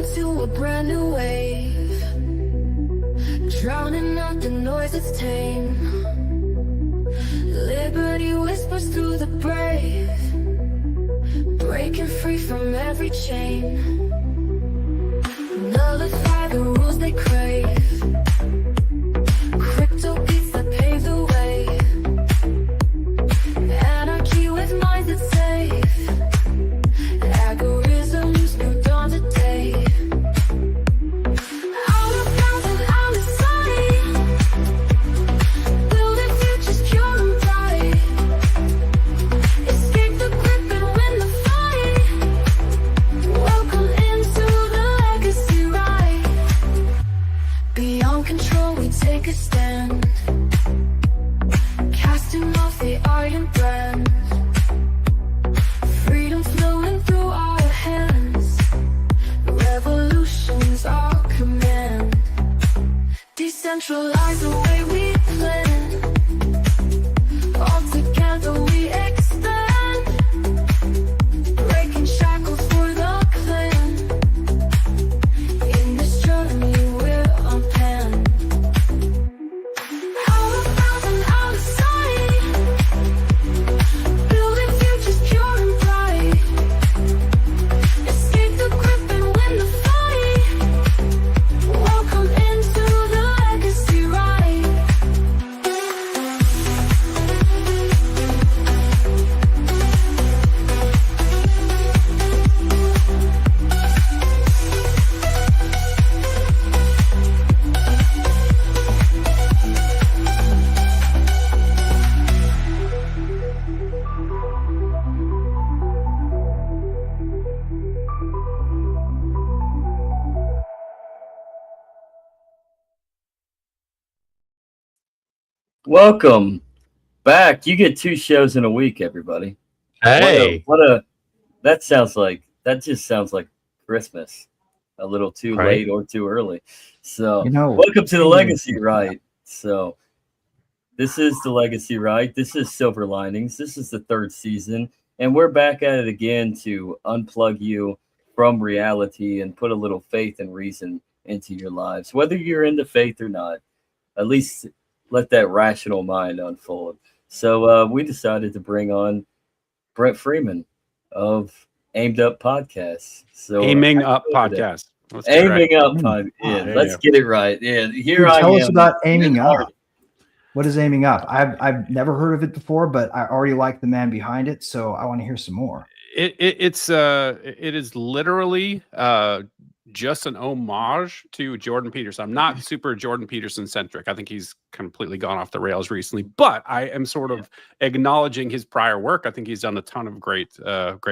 into a brand new wave, drowning out the noise that's tame. Liberty whispers through the brave, breaking free from every chain. Nullify the rules they crave, crypto beats that pave the way. Anarchy with minds that's safe, algorithms new dawn today. Out of bounds and out of sight, building futures pure and bright. Escape the grip and win the fight. Welcome into the legacy ride. Beyond control we take a stand, casting off the iron brand. Freedom flowing through our hands, revolution's our command. Decentralize the way we plan, all together we expand. Breaking shackles for the clan, in this journey we're unpanned. Out of bounds and out of sight, building futures pure and bright. Escape the grip and win the fight. Welcome into the legacy ride. Welcome back. You get 2 shows in a week, everybody. Hey, That just sounds like Christmas. A little too Right. late or too early. So You know, welcome to the Legacy Ride. So this is the Legacy Ride. This is Silver Linings. This is the 3rd season. And we're back at it again to unplug you from reality and put a little faith and reason into your lives. Whether you're into faith or not, at least let that rational mind unfold. So we decided to bring on Brent Freeman of Aimed Up Podcast. So Aiming Up Podcast. That's Aiming correct. Up Podcast. Yeah, there let's you get it right. Yeah, here Dude, I am. tell us about aiming Hard. up. What is aiming up? I've never heard of it before, but I already like the man behind it, so I want to hear some more. It is literally just an homage to Jordan Peterson. I'm not super Jordan Peterson centric. I think he's completely gone off the rails recently, but I am sort of acknowledging his prior work. I think he's done a ton of great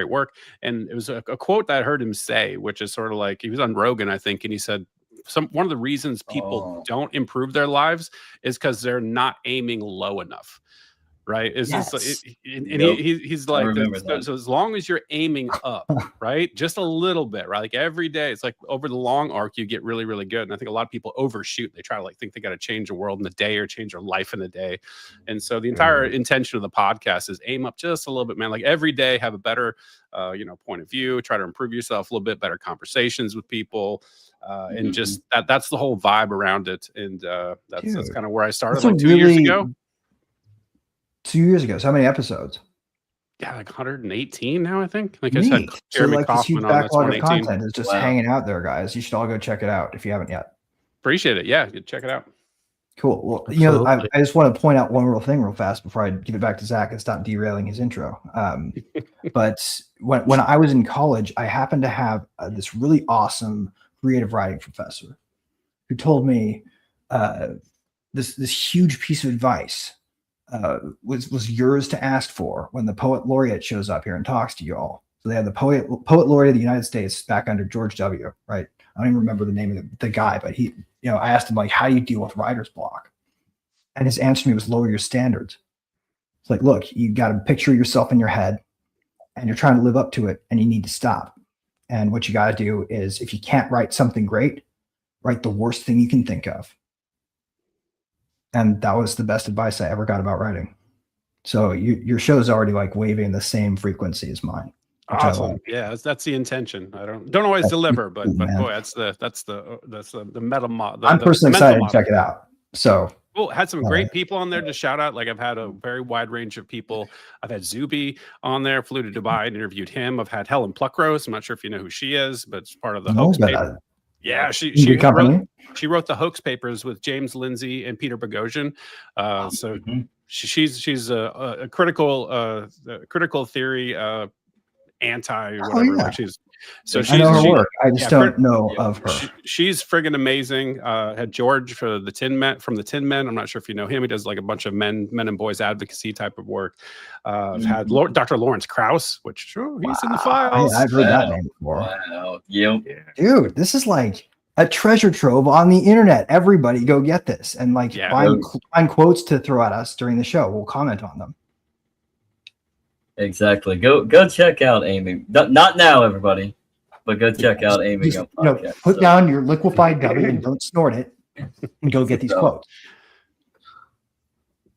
work. And it was a quote that I heard him say, which is sort of like, he was on Rogan, I think, and he said, one of the reasons people don't improve their lives is because they're not aiming low enough. Right. It's Yes. just and Yep. he's I like, remember that. so as long as you're aiming up, right, just a little bit, right, like every day, it's like over the long arc, you get really, really good. And I think a lot of people overshoot. They try to think they got to change the world in a day or change their life in a day. And so the entire intention of the podcast is aim up just a little bit, man. Like every day, have a better, point of view, try to improve yourself a little bit, better conversations with people. And just that's the whole vibe around it. And that's kind of where I started That's like 2 years ago. 2 years ago. So how many episodes? Yeah, like 118 now, I think. Like Neat. I said, So Jeremy like this huge Kaufman on that's backlog of 118. content is just Wow. hanging out there, guys. You should all go check it out if you haven't yet. Appreciate it. Yeah, check it out. Cool. Well, I just want to point out one real fast before I give it back to Zach and stop derailing his intro. But when I was in college, I happened to have this really awesome creative writing professor who told me this huge piece of advice was yours to ask for when the poet laureate shows up here and talks to you all. So they had the poet laureate of the United States back under George W. Right? I don't even remember the name of the guy, but he, I asked him, like, how do you deal with writer's block? And his answer to me was lower your standards. It's like, look, you got to picture yourself in your head and you're trying to live up to it and you need to stop. And what you got to do is, if you can't write something great, write the worst thing you can think of. And that was the best advice I ever got about writing. So your show is already like waving the same frequency as mine. which I Awesome. like. Yeah, that's the intention. I don't always That's deliver, but man. boy, that's the metal mod. I'm personally mental excited to model. check it out. So Cool. Had some great people on there to shout out. Like I've had a very wide range of people. I've had Zuby on there, flew to Dubai and interviewed him. I've had Helen Pluckrose. I'm not sure if you know who she is, but it's part of the hoax paper. Yeah, she wrote the hoax papers with James Lindsay and Peter Boghossian. So she's a critical theory anti whatever. yeah. Like she's I know her work. I just don't know of her. She's friggin' amazing. Had George for the Tin Men from the Tin Men. I'm not sure if you know him. He does like a bunch of men and boys advocacy type of work. I've had Dr. Lawrence Krauss, which he's in the files. I've heard that name before. Wow. Yep. Dude, this is like a treasure trove on the internet. Everybody go get this and like find quotes to throw at us during the show. We'll comment on them. Exactly. Go check out Aiming. Not now, everybody, but go check out Aiming Up podcast. Put down your liquefied W and don't snort it, and go get these quotes.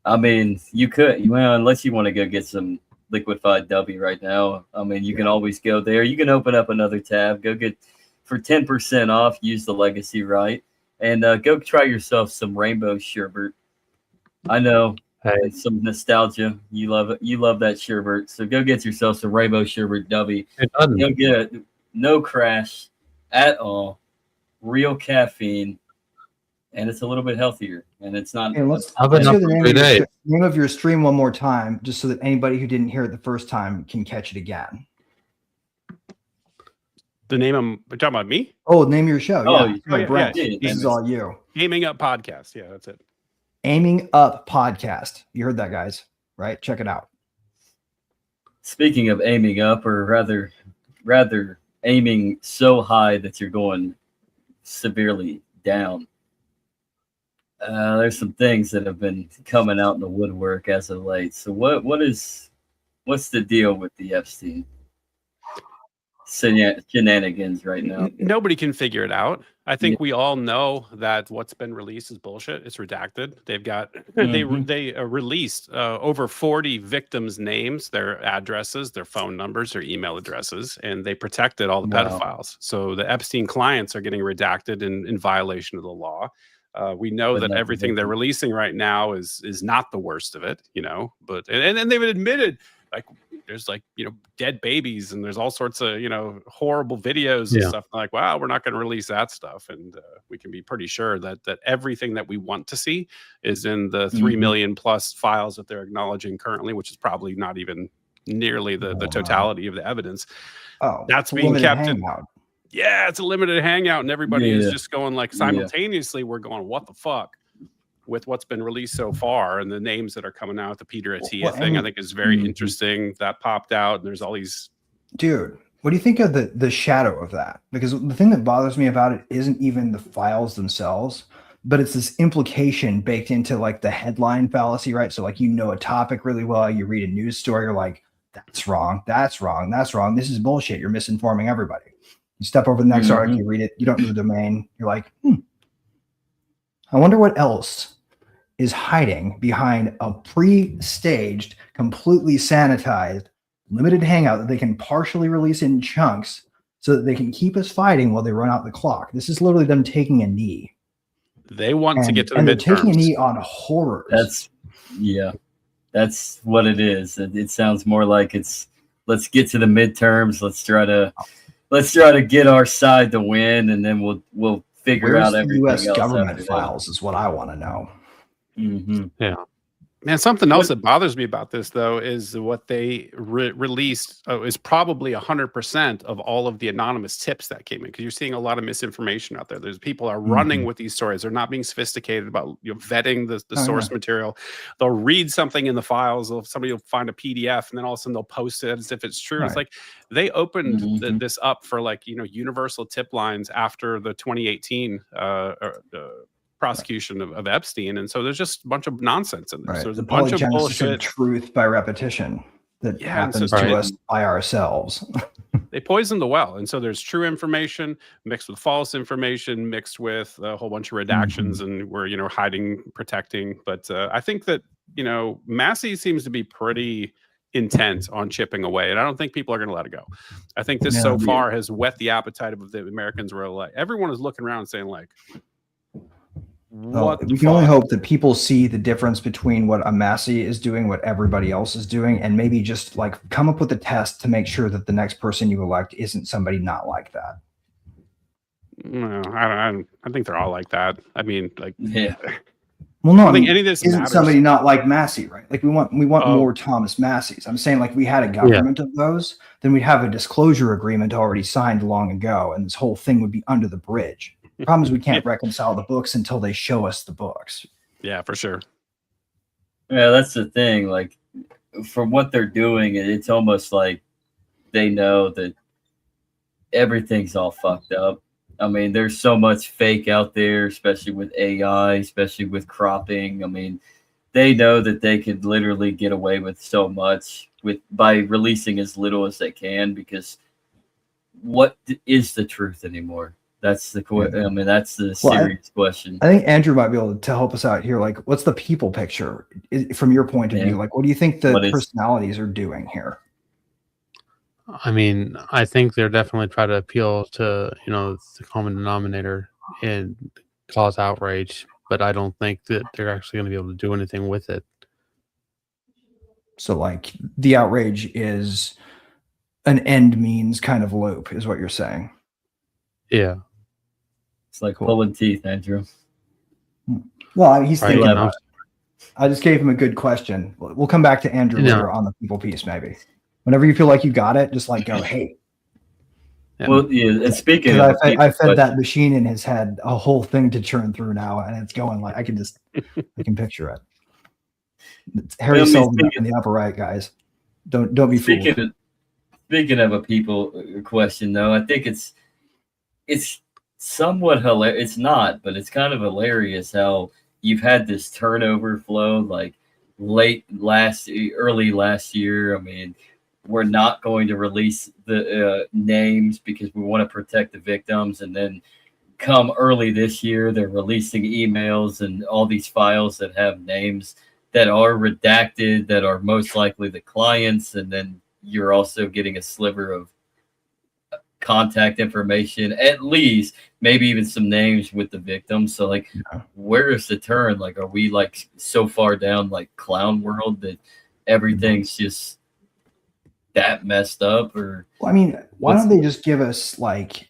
I mean, you could, unless you want to go get some liquefied W right now. I mean, you can always go there. You can open up another tab. Go get for 10% off. Use the Legacy Right, and go try yourself some Rainbow Sherbet. I know. It's some nostalgia. You love it. You love that sherbet. So go get yourself some Rainbow Sherbet W. You'll get no crash at all. Real caffeine, and it's a little bit healthier. And it's not. Let's hear the name of your stream one more time, just so that anybody who didn't hear it the first time can catch it again. The name we're talking about me? Oh, name of your show. Brent. Yeah. This is all you. Aiming Up Podcast. Yeah, that's it. Aiming Up Podcast. You heard that, guys, right? Check it out. Speaking of aiming up, or rather aiming so high that you're going severely down. There's some things that have been coming out in the woodwork as of late. So what's the deal with the Epstein shenanigans right now? Nobody can figure it out. I think we all know that what's been released is bullshit. It's redacted. They've got they released over 40 victims' names, their addresses, their phone numbers, their email addresses, and they protected all the pedophiles. So the Epstein clients are getting redacted in violation of the law. We know that everything they're releasing right now is not the worst of it, but and they've admitted like there's dead babies and there's all sorts of horrible videos and stuff. Like, wow, we're not going to release that stuff, and we can be pretty sure that everything that we want to see is in the 3 million plus files that they're acknowledging currently, which is probably not even nearly the totality of the evidence. That's being kept in. Yeah, it's a limited hangout, and everybody is just going like simultaneously. We're going, what the fuck? With what's been released so far and the names that are coming out, the Peter Attia thing, I think is very interesting. That popped out, and there's all these. Dude, what do you think of the shadow of that? Because the thing that bothers me about it isn't even the files themselves, but it's this implication baked into like the headline fallacy, right? So like a topic really well, you read a news story, you're like, that's wrong, that's wrong, that's wrong. This is bullshit. You're misinforming everybody. You step over the next article, you read it, you don't know the domain. You're like, I wonder what else is hiding behind a pre-staged, completely sanitized, limited hangout that they can partially release in chunks so that they can keep us fighting while they run out the clock. This is literally them taking a knee. They want to get to the midterms. They're taking a knee on horrors. That's what it is. It sounds more like let's get to the midterms. Let's try to get our side to win, and then we'll figure out everything the U.S. else government files is what I want to know. Yeah, man. Something else that bothers me about this, though, is what they released is probably 100% of all of the anonymous tips that came in, because you're seeing a lot of misinformation out there. There's people are running with these stories. They're not being sophisticated about vetting the source material. They'll read something in the files. Somebody will find a PDF, and then all of a sudden they'll post it as if it's true. It's like they opened this up for universal tip lines after the 2018 prosecution of Epstein, and so there's just a bunch of nonsense in there. So there's a bunch of bullshit. Truth by repetition that happens to us by ourselves. They poisoned the well, and so there's true information mixed with false information, mixed with a whole bunch of redactions, and we're hiding, protecting. But I think that Massey seems to be pretty intent on chipping away, and I don't think people are going to let it go. I think this Yeah, so far has whet the appetite of the Americans. Where like everyone is looking around saying like, "What?" We can only hope that people see the difference between what a Massey is doing, what everybody else is doing, and maybe just like come up with a test to make sure that the next person you elect isn't somebody not like that. No, I think they're all like that. I mean, like, Yeah. Well, no, I I think mean, any of this isn't matters. somebody not like Massey, right? Like we want Oh. more Thomas Masseys. I'm saying like we had a government of those, then we'd have a disclosure agreement already signed long ago, and this whole thing would be under the bridge. The problem is we can't reconcile the books until they show us the books. Yeah, for sure. Yeah, that's the thing. Like, from what they're doing, it's almost like they know that everything's all fucked up. I mean, there's so much fake out there, especially with AI, especially with cropping. I mean, they know that they could literally get away with so much by releasing as little as they can, because what is the truth anymore? That's the I mean, that's the serious question. I think Andrew might be able to help us out here. Like, what's the people picture from your point of view? Like, what do you think the personalities are doing here? I mean, I think they're definitely trying to appeal to, the common denominator and cause outrage, but I don't think that they're actually going to be able to do anything with it. So, like, the outrage is an end means kind of loop, is what you're saying. Yeah. It's like pulling teeth, Andrew. Well, I mean, he's thinking about it. I just gave him a good question. We'll come back to Andrew later on the people piece, maybe. Whenever you feel like you got it, just like go, hey. Well, yeah. And speaking of, I fed that machine in his head a whole thing to churn through now, and it's going like I can picture it. It's Harry Sullivan in the upper right, guys. Don't be fooled. Speaking of a people question, though, I think it's somewhat hilarious. It's not, but it's kind of hilarious how you've had this turnover flow like early last year. I mean, we're not going to release the names because we want to protect the victims. And then come early this year, they're releasing emails and all these files that have names that are redacted, that are most likely the clients. And then you're also getting a sliver of contact information, at least maybe even some names with the victims. So like, where is the turn? Like, are we like so far down like clown world that everything's just that messed up? Or well, I mean, why don't they just give us like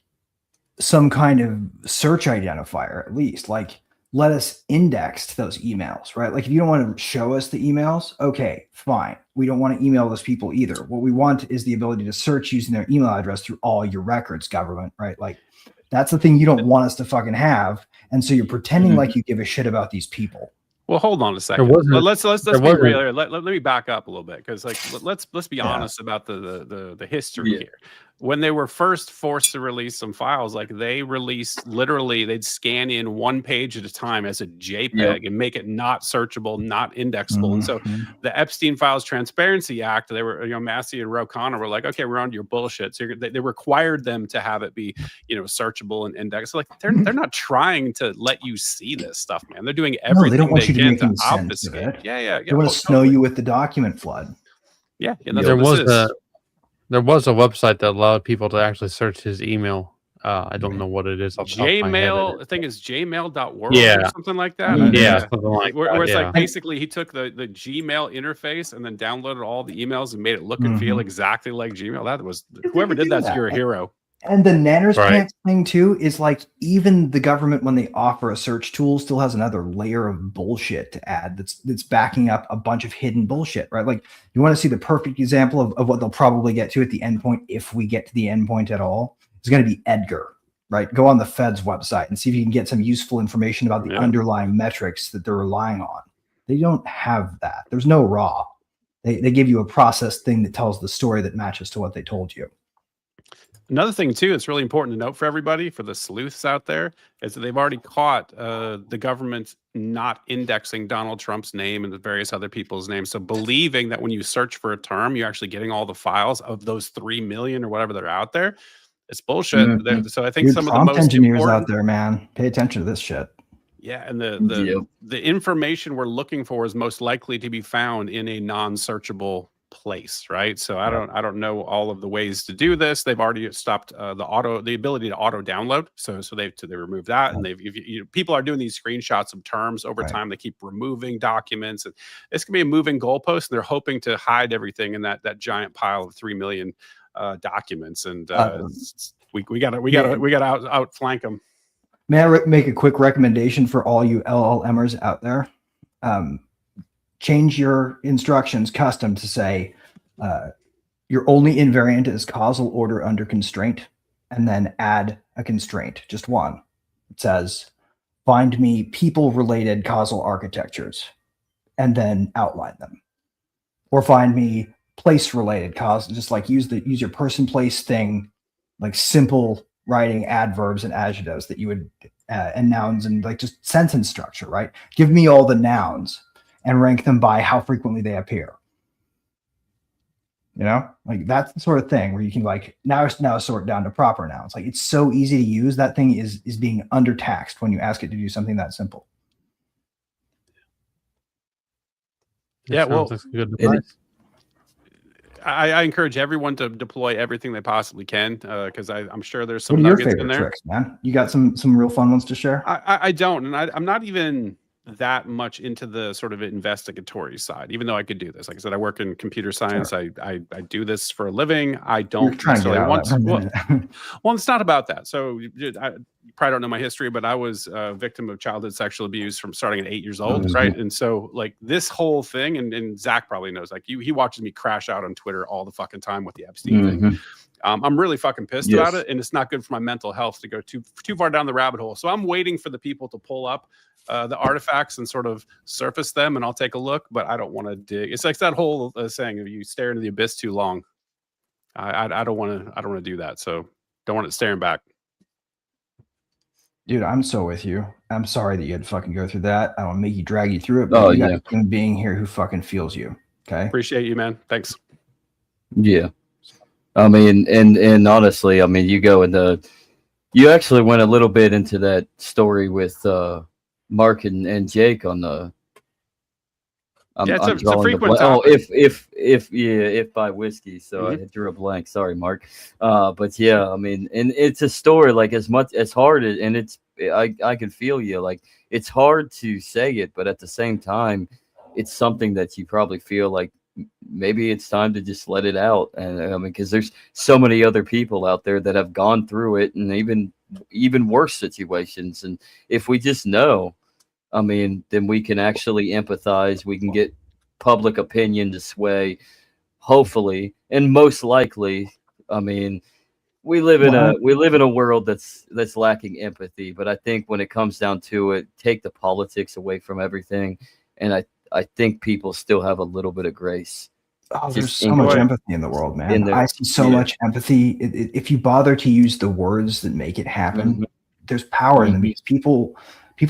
some kind of search identifier, at least like let us index those emails, right? Like if you don't want to show us the emails, okay, fine. We don't want to email those people either. What we want is the ability to search using their email address through all your records, government, right? Like that's the thing you don't want us to fucking have. And so you're pretending like you give a shit about these people. Well, hold on a second. Let's be real. Let me back up a little bit, because like let's be honest about the history here. When they were first forced to release some files, like they released literally, they'd scan in one page at a time as a JPEG and make it not searchable, not indexable. And so the Epstein Files Transparency Act, they were, Massey and Ro Khanna were like, okay, we're on to your bullshit. So they required them to have it be, searchable and indexed. So like they're not trying to let you see this stuff, man. They're doing everything they don't want you to make to sense of obfuscate. it. Yeah. They want to snow you with the document flood. Yeah, there was a website that allowed people to actually search his email. I don't know what it is. Gmail, I think it's gmail.world or something like that. Something like where it's like basically he took the Gmail interface and then downloaded all the emails and made it look and feel exactly like Gmail. That was whoever did that's your hero. And the Nanners pants thing too is like even the government, when they offer a search tool, still has another layer of bullshit to add that's backing up a bunch of hidden bullshit, right? Like you want to see the perfect example of what they'll probably get to at the endpoint, if we get to the endpoint at all, is going to be Edgar, right? Go on the Fed's website and see if you can get some useful information about the underlying metrics that they're relying on. They don't have that. There's no raw. They give you a processed thing that tells the story that matches to what they told you. Another thing, too, it's really important to note for everybody, for the sleuths out there, is that they've already caught the government not indexing Donald Trump's name and the various other people's names. So believing that when you search for a term, you're actually getting all the files of those 3 million or whatever they're out there. It's bullshit. So I think some of the most engineers out there, man, pay attention to this shit. Yeah, and the information we're looking for is most likely to be found in a non-searchable place, right? So I don't know all of the ways to do this. They've already stopped the ability to auto download. So they removed that, and people are doing these screenshots of terms over time. They keep removing documents, and it's gonna be a moving goalpost. And they're hoping to hide everything in that giant pile of 3 million documents. And we gotta outflank them. May I make a quick recommendation for all you LLMers out there? Change your instructions custom to say your only invariant is causal order under constraint, and then add a constraint, just one. It says, find me people-related causal architectures, and then outline them. Or find me place-related causal, just like use your person place thing, like simple writing adverbs and adjectives that you would and nouns and like just sentence structure, right? Give me all the nouns and rank them by how frequently they appear. You know, like that's the sort of thing where you can like now sort down to proper nouns. Like it's so easy to use. That thing is being undertaxed when you ask it to do something that simple. Yeah, well, that's a good advice. I encourage everyone to deploy everything they possibly can, because I'm sure there's some what are your nuggets favorite in there. tricks, man? You got some real fun ones to share? I don't, and I'm not even that much into the sort of investigatory side, even though I could do this. Like I said, I work in computer science. Sure. I do this for a living. I don't necessarily want to. Well, it's not about that. So you probably don't know my history, but I was a victim of childhood sexual abuse from starting at 8 years old, right? And so like this whole thing, and Zach probably knows, like he watches me crash out on Twitter all the fucking time with the Epstein thing. I'm really fucking pissed about it, and it's not good for my mental health to go too far down the rabbit hole. So I'm waiting for the people to pull up the artifacts and sort of surface them, and I'll take a look. But I don't want to dig. It's like that whole saying: if you stare into the abyss too long, I don't want to do that. So don't want it staring back. Dude, I'm so with you. I'm sorry that you had to fucking go through that. I don't make you drag you through it, but you got a human being here who fucking feels you. Okay. Appreciate you, man. Thanks. Yeah. I mean, and honestly, I mean, you actually went a little bit into that story with Mark and Jake on the. It's a frequent topic. If by whiskey. So I drew a blank. Sorry, Mark. But yeah, I mean, and it's a story like as hard as, and it's I can feel you. Like it's hard to say it, but at the same time, it's something that you probably feel like maybe it's time to just let it out. And I mean, because there's so many other people out there that have gone through it, and even worse situations. And if we just know, I mean, then we can actually empathize. We can get public opinion to sway, hopefully, and most likely. I mean, we live in a world that's lacking empathy. But I think when it comes down to it, take the politics away from everything, and I think people still have a little bit of grace. Oh, there's so much empathy in the world, man. I see so much empathy. If you bother to use the words that make it happen, there's power in them. Because people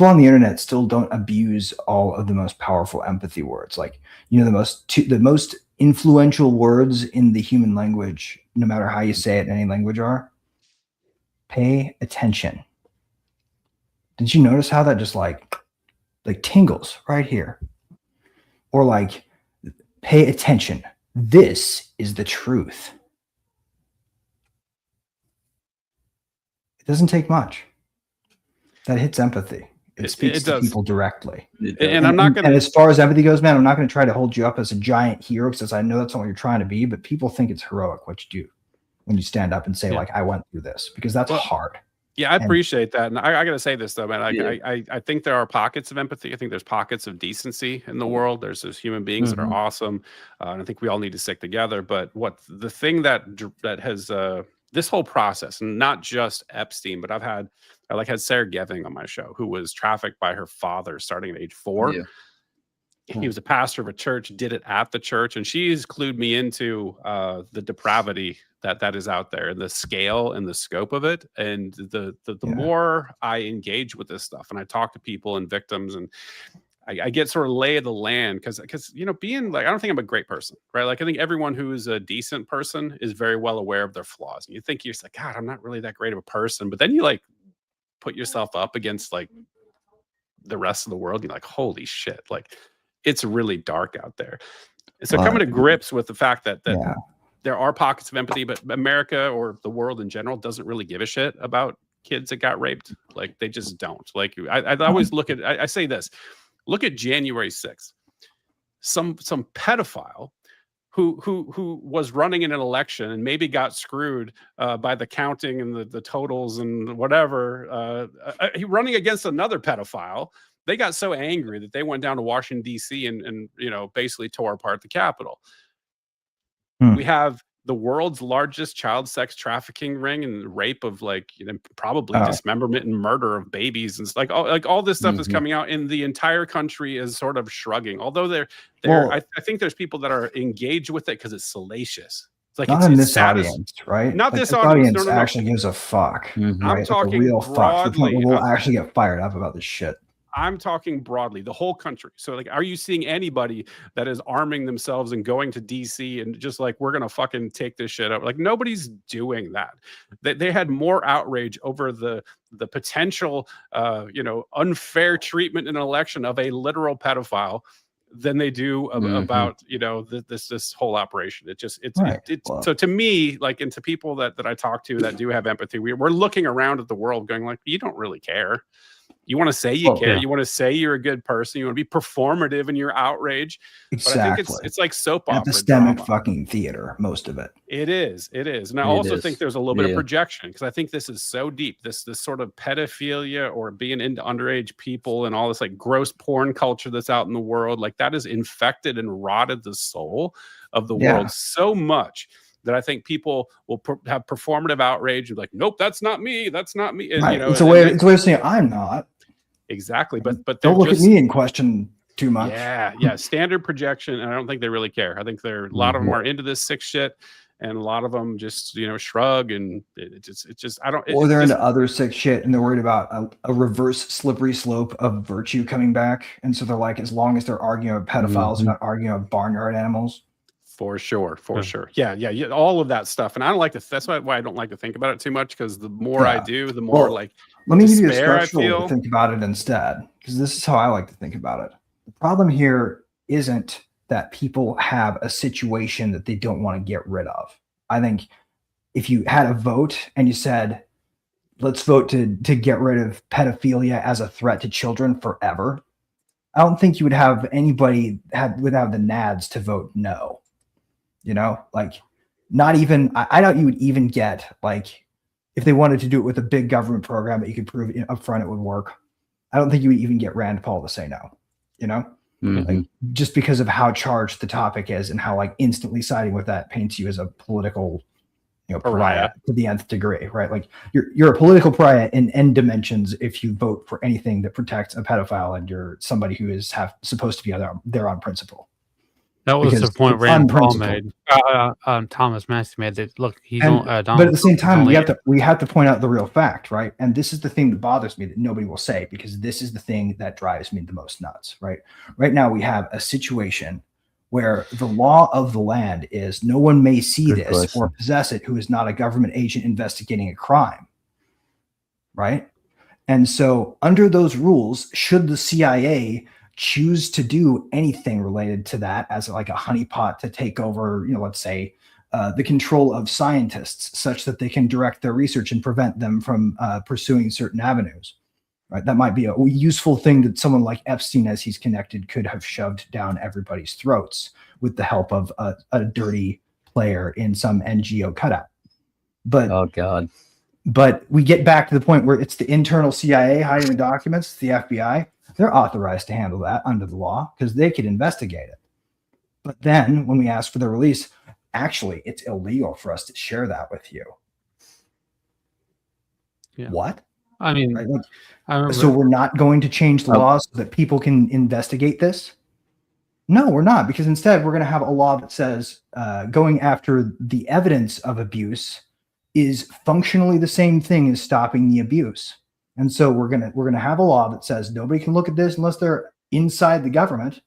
on the internet still don't abuse all of the most powerful empathy words. Like, you know, the most influential words in the human language, no matter how you say it in any language, are pay attention. Did you notice how that just like tingles right here? Or like, pay attention. This is the truth. It doesn't take much. That hits empathy. It speaks to people directly. And I'm not going to. And as far as empathy goes, man, I'm not going to try to hold you up as a giant hero, because I know that's not what you're trying to be. But people think it's heroic what you do when you stand up and say, like, I went through this, because that's hard. Yeah, I appreciate that. And I got to say this, though, man. I think there are pockets of empathy. I think there's pockets of decency in the world. There's human beings that are awesome. And I think we all need to stick together. But the thing that has this whole process, and not just Epstein, but I had Sarah Geving on my show, who was trafficked by her father starting at age 4. Yeah. He was a pastor of a church, did it at the church, and she's clued me into the depravity that is out there, and the scale and the scope of it. And the more I engage with this stuff, and I talk to people and victims, and I get sort of lay of the land, because you know, being like, I don't think I'm a great person, right? Like I think everyone who is a decent person is very well aware of their flaws. And you think you're just like, God, I'm not really that great of a person, but then you like put yourself up against like the rest of the world, you're like, holy shit, like it's really dark out there. So coming to grips with the fact that Yeah. there are pockets of empathy, but America or the world in general doesn't really give a shit about kids that got raped. Like they just don't. Like I always look at, I say this, look at January 6th. Some pedophile who was running in an election and maybe got screwed by the counting and the totals and whatever, running against another pedophile. They got so angry that they went down to Washington, D.C. and basically tore apart the Capitol. We have the world's largest child sex trafficking ring and rape of probably dismemberment and murder of babies and all this stuff is coming out, and the entire country is sort of shrugging. Although I think there's people that are engaged with it because it's salacious. It's like not in this audience, right? Not like this audience. No. Actually gives a fuck. I'm right? talking real broadly. Fuck. We'll actually get fired up about this shit. I'm talking broadly, the whole country. So are you seeing anybody that is arming themselves and going to DC and just we're going to fucking take this shit up? Nobody's doing that. They had more outrage over the potential, unfair treatment in an election of a literal pedophile than they do about, this whole operation. So to me, and to people that I talk to that do have empathy, we're looking around at the world going you don't really care. You want to say you care. Yeah. You want to say you're a good person. You want to be performative in your outrage. Exactly. But I think it's like soap opera. Epistemic fucking theater, most of it. It is. And I also think there's a little bit of projection because I think this is so deep. This sort of pedophilia or being into underage people and all this gross porn culture that's out in the world, that has infected and rotted the soul of the world so much that I think people will have performative outrage and nope, that's not me. That's not me. And, right. It's a way of saying I'm not. Exactly. But don't look at me in question too much. Yeah. Standard projection. And I don't think they really care. I think a lot of them are into this sick shit. And a lot of them just, shrug and they're into other sick shit and they're worried about a reverse slippery slope of virtue coming back. And so they're as long as they're arguing about pedophiles, they're not arguing about barnyard animals. For sure. Yeah. All of that stuff. And I don't like to, that's why I don't like to think about it too much. Cause the more I do, the more let me give you a structural to think about it instead. Cause this is how I like to think about it. The problem here isn't that people have a situation that they don't want to get rid of. I think if you had a vote and you said, let's vote to get rid of pedophilia as a threat to children forever, I don't think you would have anybody would have the nads to vote no. Not even, I doubt you would even get if they wanted to do it with a big government program that you could prove up front it would work. I don't think you would even get Rand Paul to say no, just because of how charged the topic is and how instantly siding with that paints you as a political, pariah to the nth degree, right? You're a political pariah in N dimensions if you vote for anything that protects a pedophile and you're somebody who is supposed to be there on principle. That was the point Rand Paul made. Thomas Massey made that. Look, but at the same time, we have to point out the real fact, right? And this is the thing that bothers me that nobody will say because this is the thing that drives me the most nuts, right? Right now, we have a situation where the law of the land is no one may see this or possess it who is not a government agent investigating a crime, right? And so, under those rules, should the CIA choose to do anything related to that as a honeypot to take over, let's say, the control of scientists such that they can direct their research and prevent them from pursuing certain avenues, right? That might be a useful thing that someone like Epstein, as he's connected, could have shoved down everybody's throats with the help of a dirty player in some NGO cutout. But oh God. But we get back to the point where it's the internal CIA hiding the documents, the FBI. They're authorized to handle that under the law because they could investigate it. But then when we ask for the release, actually, it's illegal for us to share that with you. Yeah. What? I mean, right? So we're not going to change the laws so that people can investigate this? No, we're not, because instead we're going to have a law that says going after the evidence of abuse is functionally the same thing as stopping the abuse. And so we're gonna have a law that says nobody can look at this unless they're inside the government,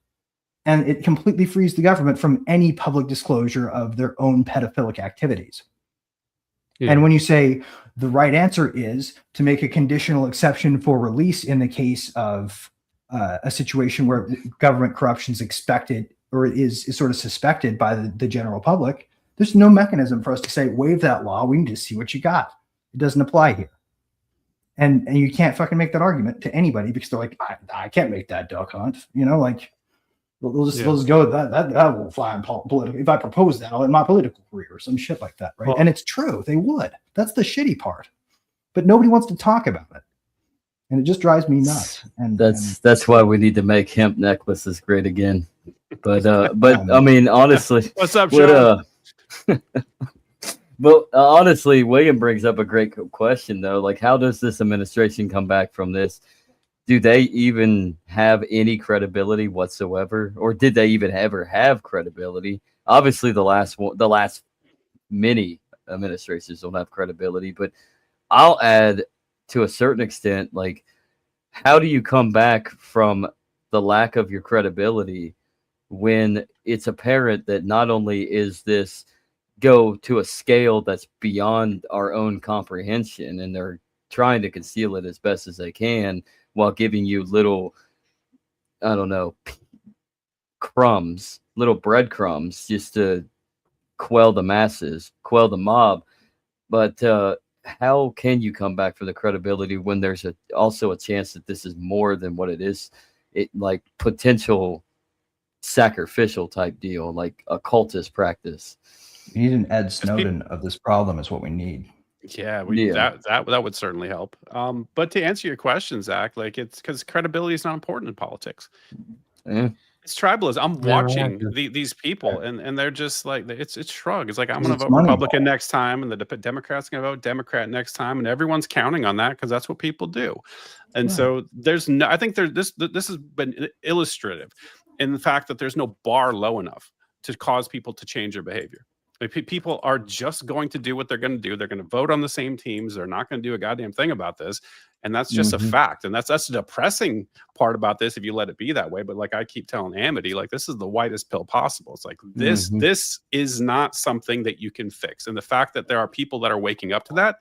and it completely frees the government from any public disclosure of their own pedophilic activities. Yeah. And when you say the right answer is to make a conditional exception for release in the case of a situation where government corruption is expected or is sort of suspected by the general public, there's no mechanism for us to say, waive that law. We need to see what you got. It doesn't apply here. And you can't fucking make that argument to anybody because they're like, I can't make that duck hunt. You know, like, we'll just go with that. That won't fly in political. If I propose that in my political career or some shit like that, right? Well, and it's true. They would. That's the shitty part. But nobody wants to talk about it. And it just drives me nuts. And that's why we need to make hemp necklaces great again. But I mean, honestly, what's up, Sean? But honestly, William brings up a great question, though. Like, how does this administration come back from this? Do they even have any credibility whatsoever, or did they even ever have credibility? Obviously, the last many administrations don't have credibility, but I'll add to a certain extent, like, how do you come back from the lack of your credibility when it's apparent that not only is this go to a scale that's beyond our own comprehension, and they're trying to conceal it as best as they can while giving you little, I don't know, crumbs, little breadcrumbs just to quell the masses, quell the mob. But how can you come back from the credibility when there's also a chance that this is more than what it is? It like potential sacrificial type deal, like occultist practice. We need an Ed Snowden of this problem is what we need. Yeah, that would certainly help. But to answer your question, Zach, like, it's because credibility is not important in politics. Yeah. It's tribalism. I'm Yeah, watching right. these people, and they're just like, it's shrug. It's like, I'm going to It's vote money Republican next time, and the Democrats going to vote Democrat next time, and everyone's counting on that because that's what people do. And Right. so I think this has been illustrative in the fact that there's no bar low enough to cause people to change their behavior. Like, people are just going to do what they're going to do. They're going to vote on the same teams. They're not going to do a goddamn thing about this. And that's just a fact. And that's the depressing part about this if you let it be that way. But like I keep telling Amity, like, this is the whitest pill possible. It's like this is not something that you can fix. And the fact that there are people that are waking up to that,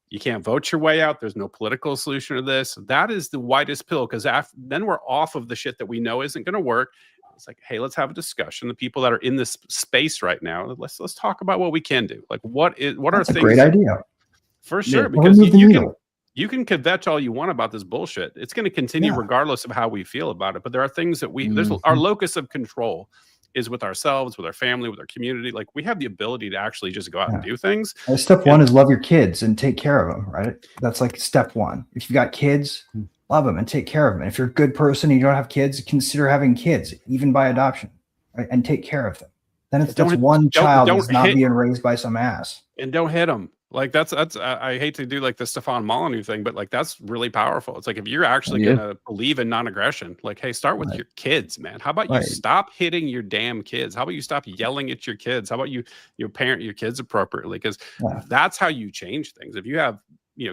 you can't vote your way out. There's no political solution to this. That is the whitest pill, because then we're off of the shit that we know isn't going to work. It's like, hey, let's have a discussion. The people that are in this space right now, let's talk about what we can do. Like, what are things? Great idea. For sure, Yeah, because you can kvetch all you want about this bullshit. It's going to continue regardless of how we feel about it. But there are things that there's our locus of control is with ourselves, with our family, with our community. Like, we have the ability to actually just go out and do things. Step one is love your kids and take care of them, right? That's like step one. If you've got kids, love them and take care of them. And if you're a good person and you don't have kids, consider having kids, even by adoption, right? And take care of them. Then it's just one child that's not being raised by some ass. And don't hit them. Like, that's I hate to do like the Stefan Molyneux thing, but like, that's really powerful. It's like, if you're actually gonna believe in non-aggression, like, hey, start with your kids, man. How about you stop hitting your damn kids? How about you stop yelling at your kids? How about you parent your kids appropriately? Because that's how you change things. If you have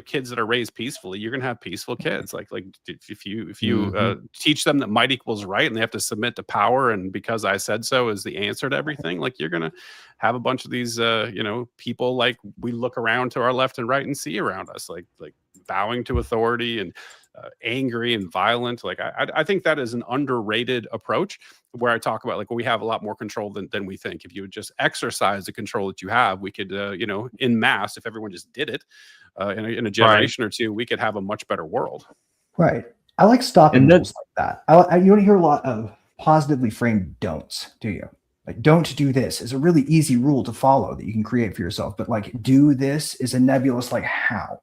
kids that are raised peacefully, you're gonna have peaceful kids. Like if you teach them that might equals right, and they have to submit to power, and because I said so is the answer to everything, like, you're gonna have a bunch of these people like we look around to our left and right and see around us, like bowing to authority and angry and violent. Like, I think that is an underrated approach, where I talk about, like, we have a lot more control than we think. If you would just exercise the control that you have, we could in mass, if everyone just did it in a generation or two, we could have a much better world. Right. I like stopping rules like that. You don't hear a lot of positively framed don'ts, do you? Like, don't do this is a really easy rule to follow that you can create for yourself. But like, do this is a nebulous, like, how,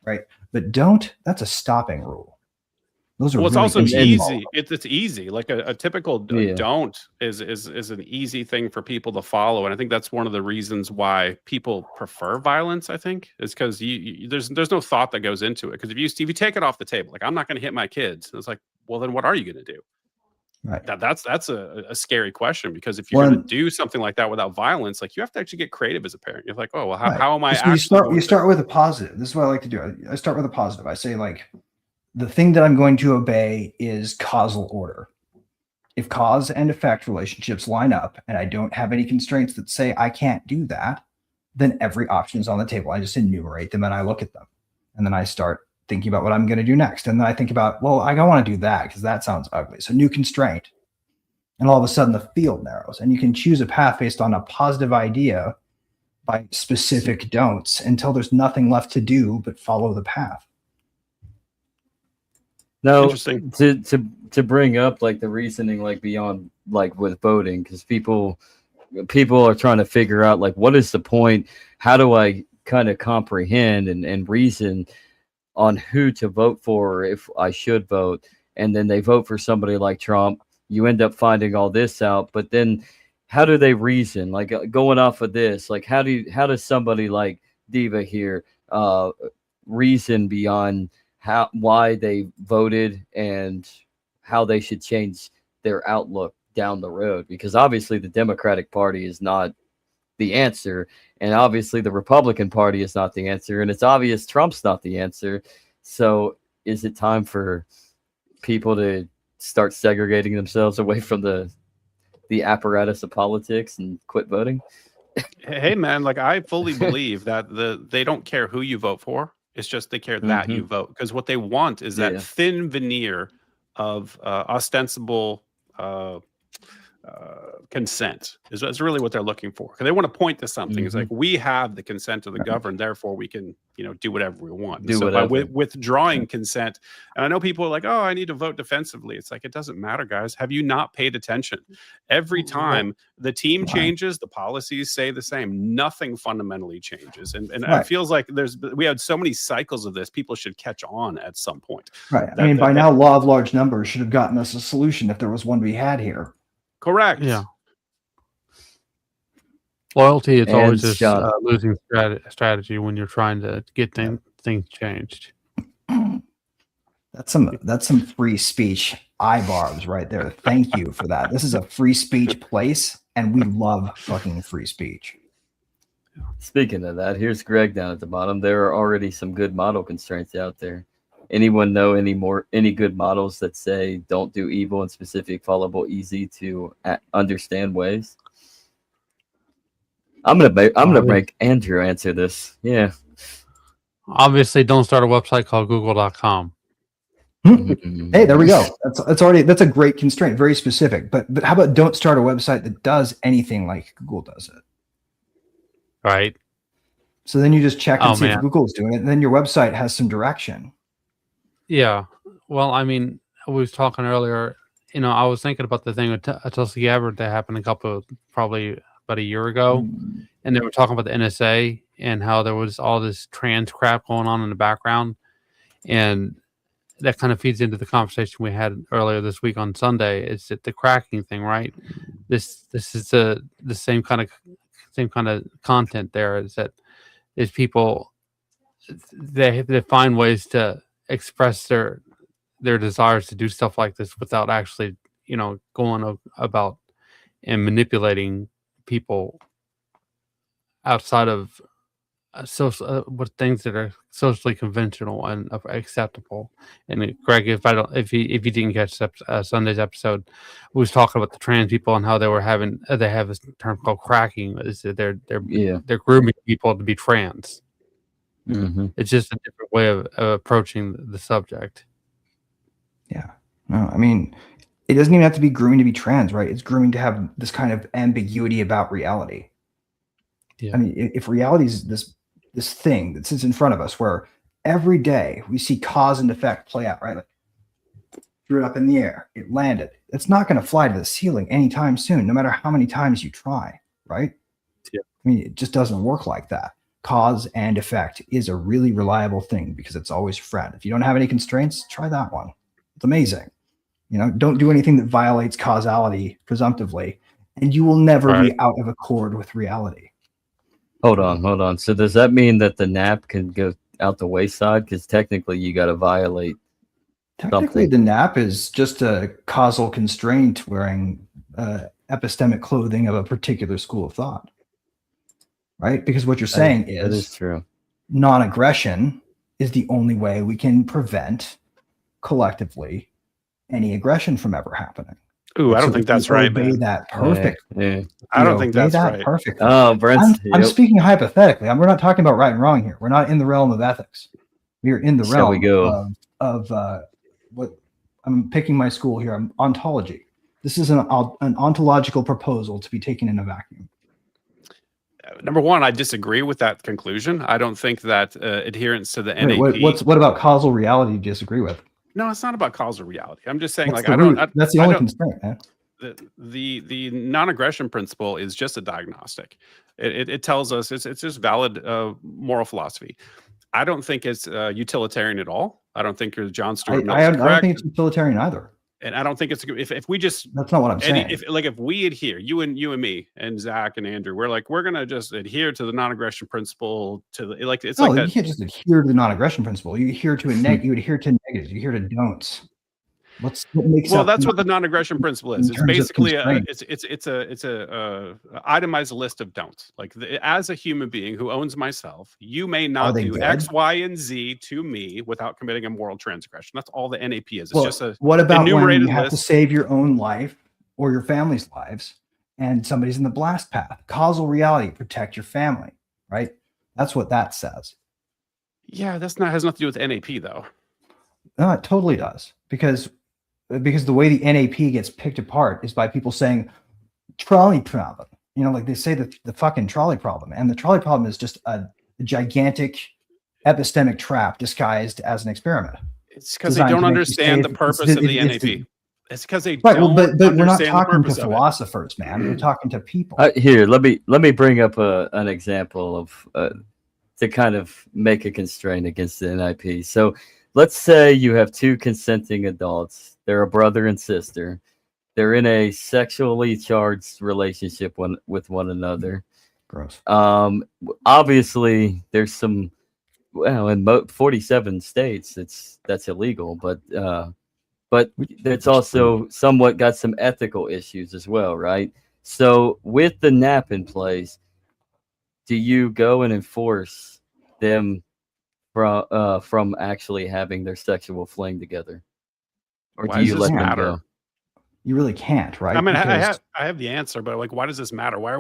right? But don't, that's a stopping rule. Those are it's really also easy. It's easy. Like a typical don't is an easy thing for people to follow. And I think that's one of the reasons why people prefer violence, I think, is because there's no thought that goes into it. Because if you take it off the table, like, I'm not going to hit my kids, it's like, well, then what are you going to do? Right. That's a scary question, because if you're going to do something like that without violence, like, you have to actually get creative as a parent. You're like, oh, well, how am I? So you start with a positive. This is what I like to do. I start with a positive. I say, like, the thing that I'm going to obey is causal order. If cause and effect relationships line up and I don't have any constraints that say I can't do that, then every option is on the table. I just enumerate them and I look at them. And then I start thinking about what I'm going to do next. And then I think about, well, I don't want to do that because that sounds ugly. So new constraint. And all of a sudden the field narrows, and you can choose a path based on a positive idea by specific don'ts until there's nothing left to do but follow the path. Now, Interesting. to bring up like the reasoning, like beyond like with voting, because people are trying to figure out like what is the point? How do I kind of comprehend and reason on who to vote for if I should vote? And then they vote for somebody like Trump. You end up finding all this out, but then how do they reason? Like going off of this, like how does somebody like Diva here reason beyond why they voted and how they should change their outlook down the road? Because obviously the Democratic Party is not the answer, and obviously the Republican Party is not the answer, and it's obvious Trump's not the answer. So is it time for people to start segregating themselves away from the apparatus of politics and quit voting? Hey man, like I fully believe that they don't care who you vote for. It's just they care that you vote, because what they want is that thin veneer of ostensible consent. Is really what they're looking for. Because they want to point to something. It's like, we have the consent of the governed, therefore we can, do whatever we want. So by withdrawing consent, and I know people are like, oh, I need to vote defensively. It's like, it doesn't matter, guys. Have you not paid attention? Every time the team changes, the policies stay the same. Nothing fundamentally changes. And it feels like we had so many cycles of this. People should catch on at some point. Right. I mean, by now, law of large numbers should have gotten us a solution if there was one we had here. Correct. Yeah. Loyalty is always just losing strategy when you're trying to get things changed. That's some free speech barbs right there. Thank you for that. This is a free speech place, and we love fucking free speech. Speaking of that, here's Greg down at the bottom. There are already some good model constraints out there. Anyone know any good models that say don't do evil in specific, followable, easy to understand ways? I'm gonna make Andrew answer this. Yeah. Obviously, don't start a website called Google.com. Hey, there we go. That's a great constraint, very specific. But how about don't start a website that does anything like Google does it? Right. So then you just check and see if Google is doing it, and then your website has some direction. Yeah. Well, I mean, we was talking earlier. I was thinking about the thing with Tulsi Gabbard that happened probably about a year ago, and they were talking about the NSA and how there was all this trans crap going on in the background, and that kind of feeds into the conversation we had earlier this week on Sunday. Is that the cracking thing, right? This is the same kind of content. There is people they find ways to express their desires to do stuff like this without actually going about and manipulating people outside of what things that are socially conventional and acceptable. And Greg, if you didn't catch Sunday's episode, we was talking about the trans people and how they have this term called cracking. Is that they're grooming people to be trans. It's just a different way of approaching the subject. Yeah. No, I mean, it doesn't even have to be grooming to be trans, right? It's grooming to have this kind of ambiguity about reality. Yeah. I mean, if reality is this thing that sits in front of us where every day we see cause and effect play out, right? Like, threw it up in the air, it landed. It's not going to fly to the ceiling anytime soon, no matter how many times you try, right? Yeah. I mean, it just doesn't work like that. Cause and effect is a really reliable thing because it's always a friend. If you don't have any constraints, try that one. It's amazing. Don't do anything that violates causality presumptively, and you will never be out of accord with reality. Hold on. So does that mean that the nap can go out the wayside? Because technically you got to violate something. The nap is just a causal constraint wearing epistemic clothing of a particular school of thought. Right? Because what you're saying is true. Non-aggression is the only way we can prevent collectively any aggression from ever happening. Ooh, I don't think that's right, man. That perfect. Yeah. I don't think that's right. Perfectly. Oh, Brent. I'm speaking hypothetically. We're not talking about right and wrong here. We're not in the realm of ethics. We are in the realm of what I'm picking my school here. Ontology. This is an ontological proposal to be taken in a vacuum. Number one, I disagree with that conclusion. I don't think that adherence to the NAP. What about causal reality do you disagree with? No, it's not about causal reality. I'm just saying, That's like, that's the only constraint, man. The non-aggression principle is just a diagnostic. It tells us it's just valid moral philosophy. I don't think it's utilitarian at all. I don't think John Stuart Mill is correct. I don't think it's utilitarian either. And I don't think it's if we just that's not what I'm saying. If we adhere, you and me and Zach and Andrew, we're gonna just adhere to the non-aggression principle you can't just adhere to the non-aggression principle. You adhere to you adhere to negatives. You adhere to don'ts. What makes that's what the non-aggression principle is. It's basically it's a itemized list of don'ts. Like as a human being who owns myself, you may not do X, Y, and Z to me without committing a moral transgression. That's all the NAP is. It's just a what about when you have list. to save your own life or your family's lives, and somebody's in the blast path? Causal reality, protect your family, right? That's what that says. Yeah, has nothing to do with NAP though. No, it totally does because the way the NAP gets picked apart is by people saying trolley problem. Like they say the fucking trolley problem, and the trolley problem is just a gigantic epistemic trap disguised as an experiment. It's because they don't understand the purpose of the NAP. It's because they right. Don't but we're not talking to philosophers, man. We're talking to people. Here, let me bring up an example of to kind of make a constraint against the NIP. So let's say you have two consenting adults. They're a brother and sister. They're in a sexually charged relationship with one another. Gross. Obviously, there's some. Well, in 47 states, that's illegal, but it's also somewhat got some ethical issues as well, right? So with the NAP in place, do you go and enforce them from actually having their sexual fling together? Or do you let them go? You really can't, right? I mean, I have the answer, but like, why does this matter? Why are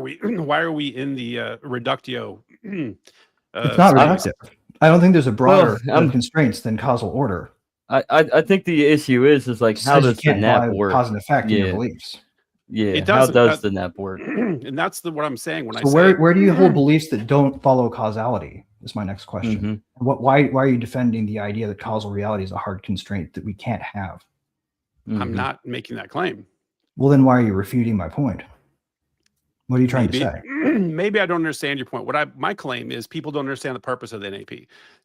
we in the reductio? It's not reductive. I don't think there's a broader constraints than causal order. I think the issue is like how does the NAP work? Cause and effect in your beliefs. Yeah, how does the NAP work? And that's what I'm saying when I say. Where do you hold beliefs that don't follow causality? Is my next question. Why are you defending the idea that causal reality is a hard constraint that we can't have? I'm not making that claim. Well, then why are you refuting my point? What are you trying to say? Maybe I don't understand your point. My claim is people don't understand the purpose of the NAP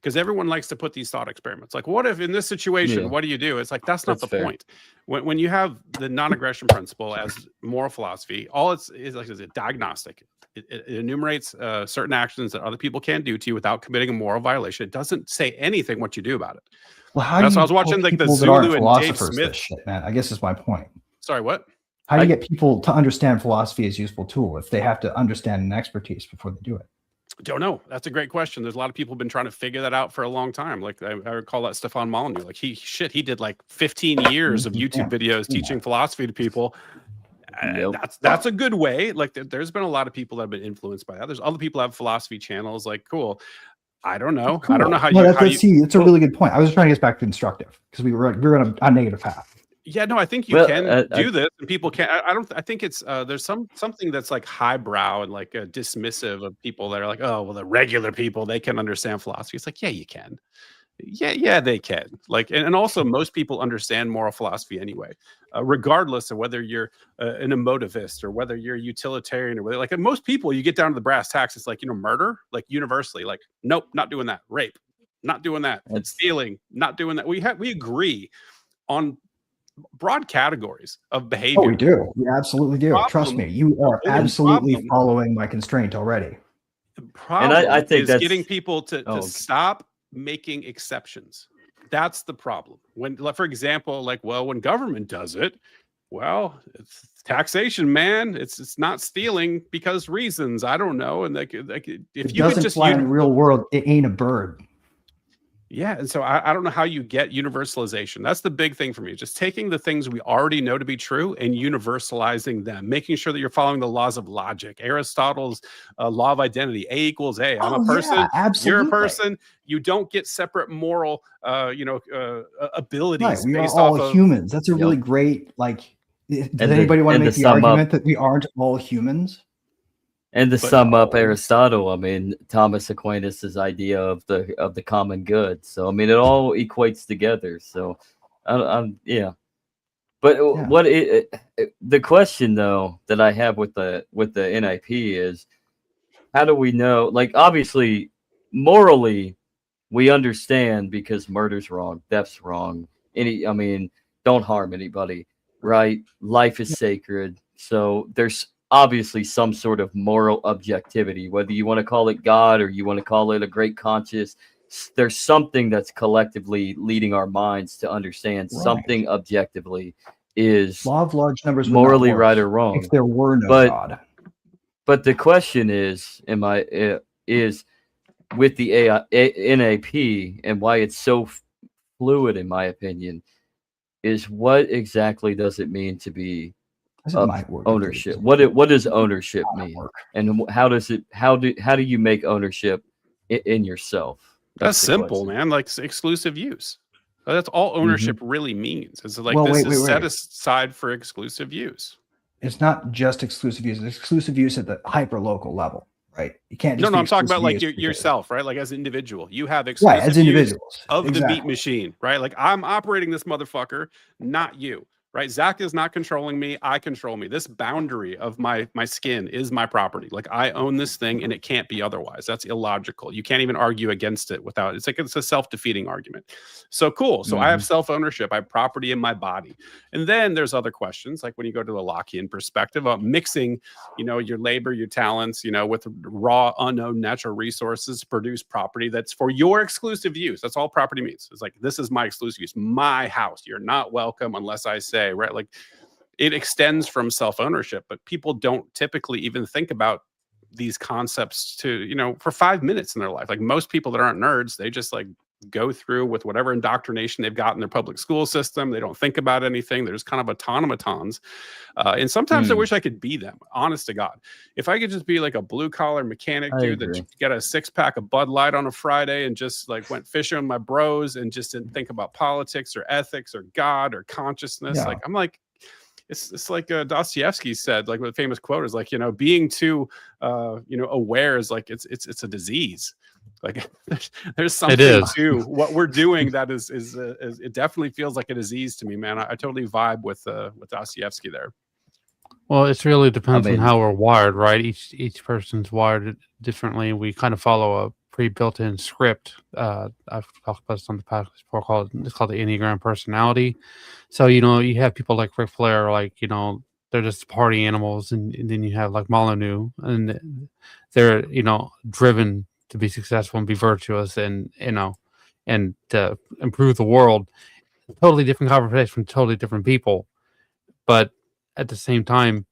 because everyone likes to put these thought experiments. Like, what if in this situation, what do you do? It's like, that's not the point. When you have the non-aggression principle as moral philosophy, all is a diagnostic. It enumerates certain actions that other people can't do to you without committing a moral violation. It doesn't say anything what you do about it. Well, how do you I was watching like the Zulu and Dave Smith shit, man? I guess is my point. Sorry, what? How do you get people to understand philosophy as a useful tool if they have to understand an expertise before they do it? Don't know. That's a great question. There's a lot of people have been trying to figure that out for a long time. Like I recall that Stefan Molyneux. Like he did like 15 years of YouTube videos teaching philosophy to people. That's a good way. Like there's been a lot of people that have been influenced by that. There's other people that have philosophy channels. Like cool. I don't know. Cool. I don't know how it's a really good point. I was trying to get back to constructive because we were on a negative path. Yeah, no, I think you can do this, and people can. I think it's there's something that's like highbrow and like dismissive of people that are like, oh, well, the regular people, they can understand philosophy. It's like, yeah, you can. Yeah, they can. Like, and also most people understand moral philosophy anyway, regardless of whether you're an emotivist or whether you're a utilitarian or whether, like, most people, you get down to the brass tacks, it's like, murder, like universally, like, nope, not doing that. Rape, not doing that. Stealing, not doing that. We agree on broad categories of behavior. Oh, we do. We absolutely do. Trust me, you are absolutely following my constraint already. The problem I think that's getting people to stop making exceptions. That's the problem. When, for example, like, well, when government does it, well, it's taxation, man. It's not stealing because reasons. I don't know. And like if you could just fly in the real world, it ain't a bird. Yeah, and so I don't know how you get universalization. That's the big thing for me. Just taking the things we already know to be true and universalizing them, making sure that you're following the laws of logic. Aristotle's law of identity: A equals A. I'm a person. You're a person. You don't get separate moral, abilities. Right. We are based all off humans. That's a really great Does And anybody want to make the sum argument up, that we aren't all humans? and to But sum up no. Aristotle, I mean Thomas Aquinas's idea of the common good. So I mean it all equates together. So yeah. But Yeah. the question though that I have with the NIP is, how do we know? Like obviously, morally, we understand because murder's wrong, death's wrong. I mean, don't harm anybody, right? Life is sacred. So there's obviously some sort of moral objectivity, whether you want to call it God or you want to call it a great conscious. There's something that's collectively leading our minds to understand Right. something objectively is Law of large numbers would not morally work right or wrong. if there were no But God. but the question is, is with the NAP and why it's so fluid, in my opinion, is what exactly does it mean to be It might work. ownership? What does ownership mean, and how do you make ownership in yourself? That's the simple, question. man. Like exclusive use. That's all ownership really means. It's like Well, this wait, is set wait. aside for exclusive use. It's not just exclusive use. It's exclusive use at the hyper local level, right? You can't No, just no, be I'm talking about exclusive like use because- yourself, right? Like as an individual, you have right, exclusive as use individuals of the exactly. beat machine, right? Like I'm operating this motherfucker, not you, right? Zach is not controlling me. I control me. This boundary of my skin is my property. Like I own this thing and it can't be otherwise. That's illogical. You can't even argue against it without, it's like, it's a self-defeating argument. So cool. So I have self-ownership. I have property in my body. And then there's other questions, like when you go to the Lockean perspective of mixing, you know, your labor, your talents, you know, with raw, unknown natural resources to produce property that's for your exclusive use. That's all property means. It's like, this is my exclusive use, my house. You're not welcome unless I say, right? Like it extends from self-ownership, but people don't typically even think about these concepts to, you know, for 5 minutes in their life. Like most people that aren't nerds, they just like go through with whatever indoctrination they've got in their public school system. They don't think about anything. They're just kind of automatons. And sometimes I wish I could be them, honest to God. If I could just be like a blue collar mechanic dude that got a 6-pack of Bud Light on a Friday and just like went fishing with my bros and just didn't think about politics or ethics or God or consciousness. Like I'm like, it's like Dostoevsky said, like the famous quote is like, you know, being too, you know, aware is like, it's a disease. Like there's something to what we're doing that is it definitely feels like a disease to me, man. I totally vibe with Dostoevsky there. Well, it really depends on how we're wired, right? Each person's wired differently. We kind of follow a pre-built-in script. I've talked about this on the past before. It's called the Enneagram personality. So you know, you have people like Ric Flair, like, you know, they're just party animals, and then you have like Molyneux, and they're, you know, driven to be successful and be virtuous, and you know, and to improve the world. Totally different conversation from totally different people, but at the same time,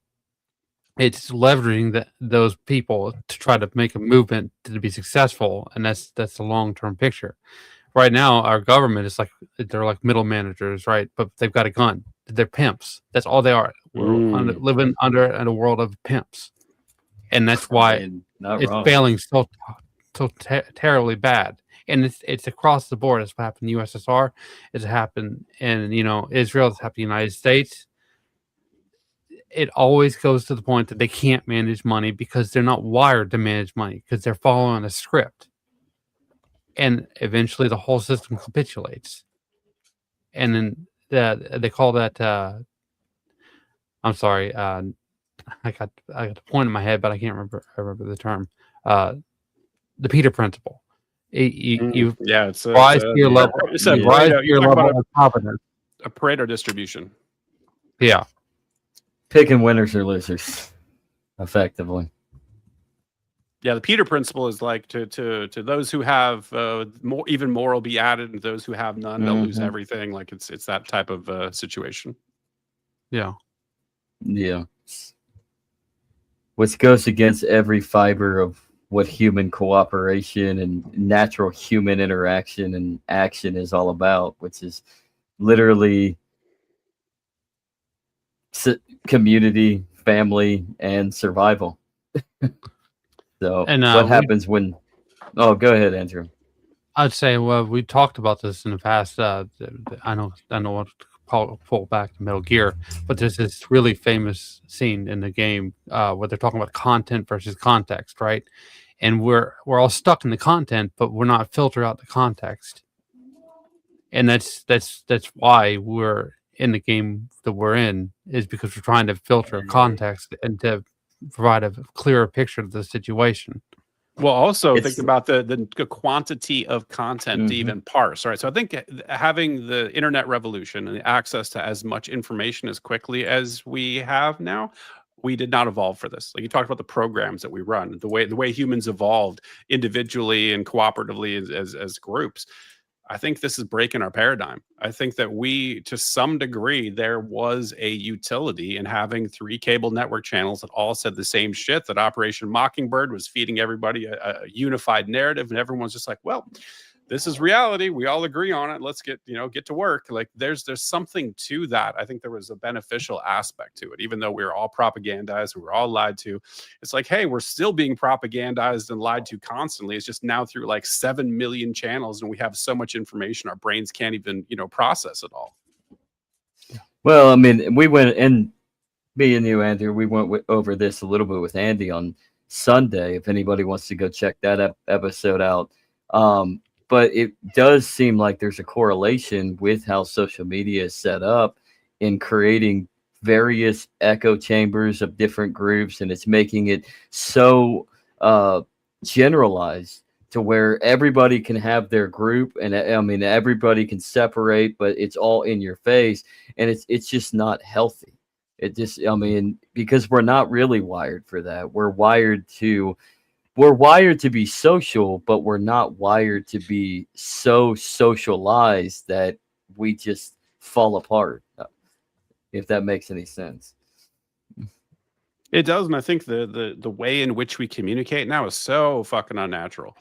it's leveraging those people to try to make a movement to be successful, and that's the long-term picture. Right now, our government is like, they're like middle managers, right? But they've got a gun. They're pimps. That's all they are. We're living under in a world of pimps, and that's why it's failing so terribly bad. And it's across the board. It's what happened in the USSR. It's happened in, you know, Israel. It's happened in the United States. It always goes to the point that they can't manage money because they're not wired to manage money, because they're following a script. And eventually the whole system capitulates. And then they call that, I'm sorry, I got a point in my head, but I can't remember the term. The Peter principle. You it's rise to your level. Rise to your level of competence. A Pareto distribution. Yeah. Picking winners or losers, effectively. Yeah, the Peter principle is like to those who have more, even more will be added, and those who have none, they'll lose everything. Like it's that type of situation. Yeah. Yeah. Which goes against every fiber of what human cooperation and natural human interaction and action is all about, which is literally community, family, and survival. So what happens when... Oh, go ahead, Andrew. I'd say, well, we talked about this in the past. I know what pull back to Metal Gear, but there's this really famous scene in the game where they're talking about content versus context, right? And we're all stuck in the content, but we're not filter out the context. And that's why we're in the game that we're in, is because we're trying to filter context and to provide a clearer picture of the situation. Well, also It's- think about the quantity of content to even parse, right? So I think having the internet revolution and the access to as much information as quickly as we have now, we did not evolve for this. Like you talked about the programs that we run, the way humans evolved individually and cooperatively as groups. I think this is breaking our paradigm. I think that we, to some degree, there was a utility in having 3 cable network channels that all said the same shit, that Operation Mockingbird was feeding everybody a unified narrative, and everyone's just like, well, this is reality. We all agree on it. Let's get to work. Like there's something to that. I think there was a beneficial aspect to it, even though we were all propagandized, we were all lied to. It's like, hey, we're still being propagandized and lied to constantly. It's just now through like 7 million channels, and we have so much information, our brains can't even, process it all. Well, I mean, we went, and me and you, Andrew, we went over this a little bit with Andy on Sunday. If anybody wants to go check that episode out. But it does seem like there's a correlation with how social media is set up in creating various echo chambers of different groups, and it's making it so generalized to where everybody can have their group, and I mean everybody can separate, but it's all in your face, and it's just not healthy. It just, I mean, because we're not really wired for that. We're wired to be social, but we're not wired to be so socialized that we just fall apart, if that makes any sense. It does, and I think the way in which we communicate now is so fucking unnatural,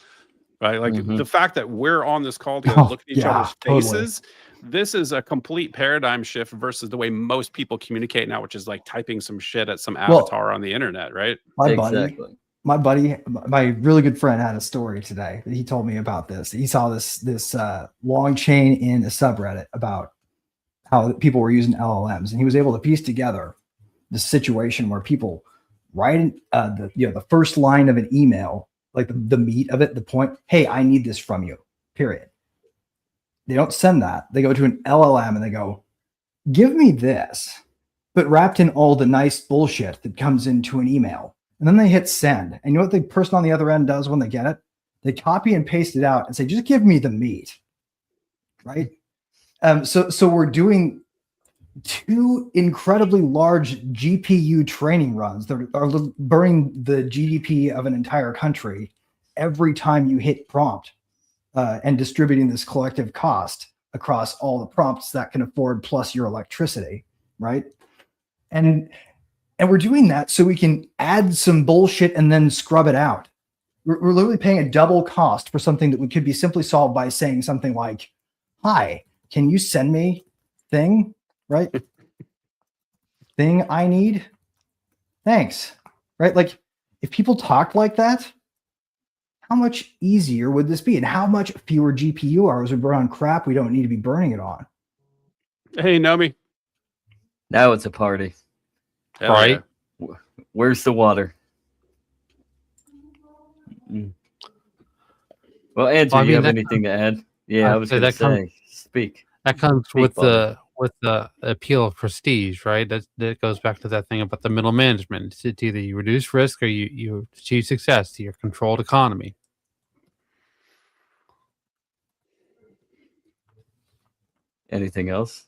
right? Like the fact that we're on this call together, looking at each other's faces, this is a complete paradigm shift versus the way most people communicate now, which is like typing some shit at some avatar on the internet, right? My buddy, my really good friend had a story today that he told me about this. He saw this long chain in a subreddit about how people were using LLMs, and he was able to piece together the situation where people write the first line of an email, like the meat of it, the point, hey, I need this from you, period. They don't send that. They go to an LLM and they go, give me this, but wrapped in all the nice bullshit that comes into an email. And then they hit send. And you know what the person on the other end does when they get it? They copy and paste it out and say, just give me the meat, right? So we're doing 2 incredibly large GPU training runs that are burning the GDP of an entire country every time you hit prompt, and distributing this collective cost across all the prompts that can afford plus your electricity, right? And we're doing that so we can add some bullshit and then scrub it out. We're literally paying a double cost for something that could be simply solved by saying something like, hi, can you send me thing, right? Thing I need? Thanks, right? Like if people talked like that, how much easier would this be? And how much fewer GPU hours would burn on crap we don't need to be burning it on? Hey, Nomi. Now it's a party. Hell Right. yeah. Where's the water? Well, Andrew, Well, I you mean, have that anything to add? Yeah, I was going to say, speak. That comes Speak, with Bobby. the appeal of prestige, right? That goes back to that thing about the middle management. It's either you reduce risk or you achieve success to your controlled economy. Anything else?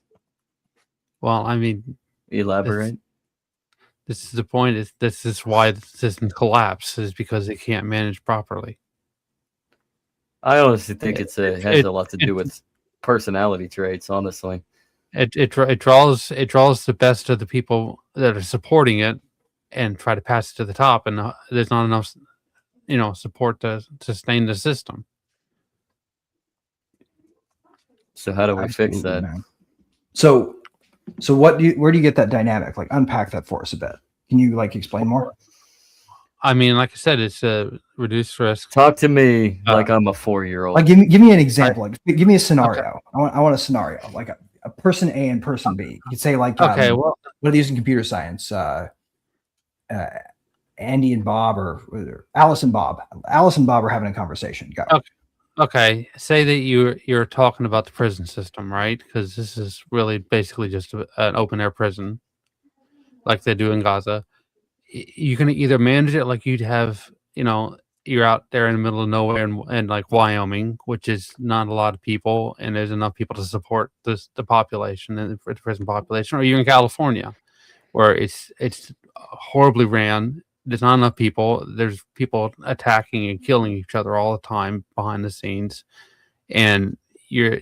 Well, I mean, Elaborate. this is the point. This is why the system collapses, because they can't manage properly. I honestly think has a lot to do it- with personality traits, honestly. It draws the best of the people that are supporting it and try to pass it to the top, and there's not enough support to sustain the system. So how do we fix Absolutely, that? man. So where do you get that dynamic? Like unpack that for us a bit. Can you explain more? I mean, like I said, it's a reduced risk. Talk to me like I'm a 4-year-old. Like give me an example. Like give me a scenario. I want a scenario. Like a person A and person B. You could say like, Okay, well, what are they using in computer science? Andy and Bob, or Alice and Bob. Alice and Bob are having a conversation. Go. okay. Say that you're talking about the prison system, right? Because this is really basically just an open air prison, like they do in Gaza. You can either manage it like you'd have, you're out there in the middle of nowhere and like Wyoming, which is not a lot of people, and there's enough people to support the population and the prison population, or you're in California, where it's horribly ran. There's not enough people. There's people attacking and killing each other all the time behind the scenes, and you're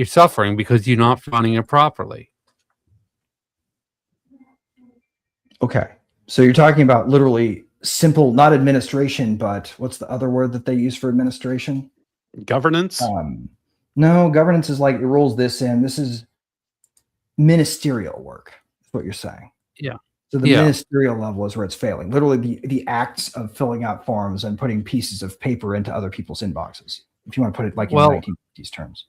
suffering because you're not running it properly. Okay. So you're talking about literally simple, not administration, but what's the other word that they use for administration? Governance. No, governance is like it rolls this in. This is ministerial work. That's what you're saying. Yeah. So the ministerial level is where it's failing. Literally the acts of filling out forms and putting pieces of paper into other people's inboxes. If you want to put it like in 1950s terms.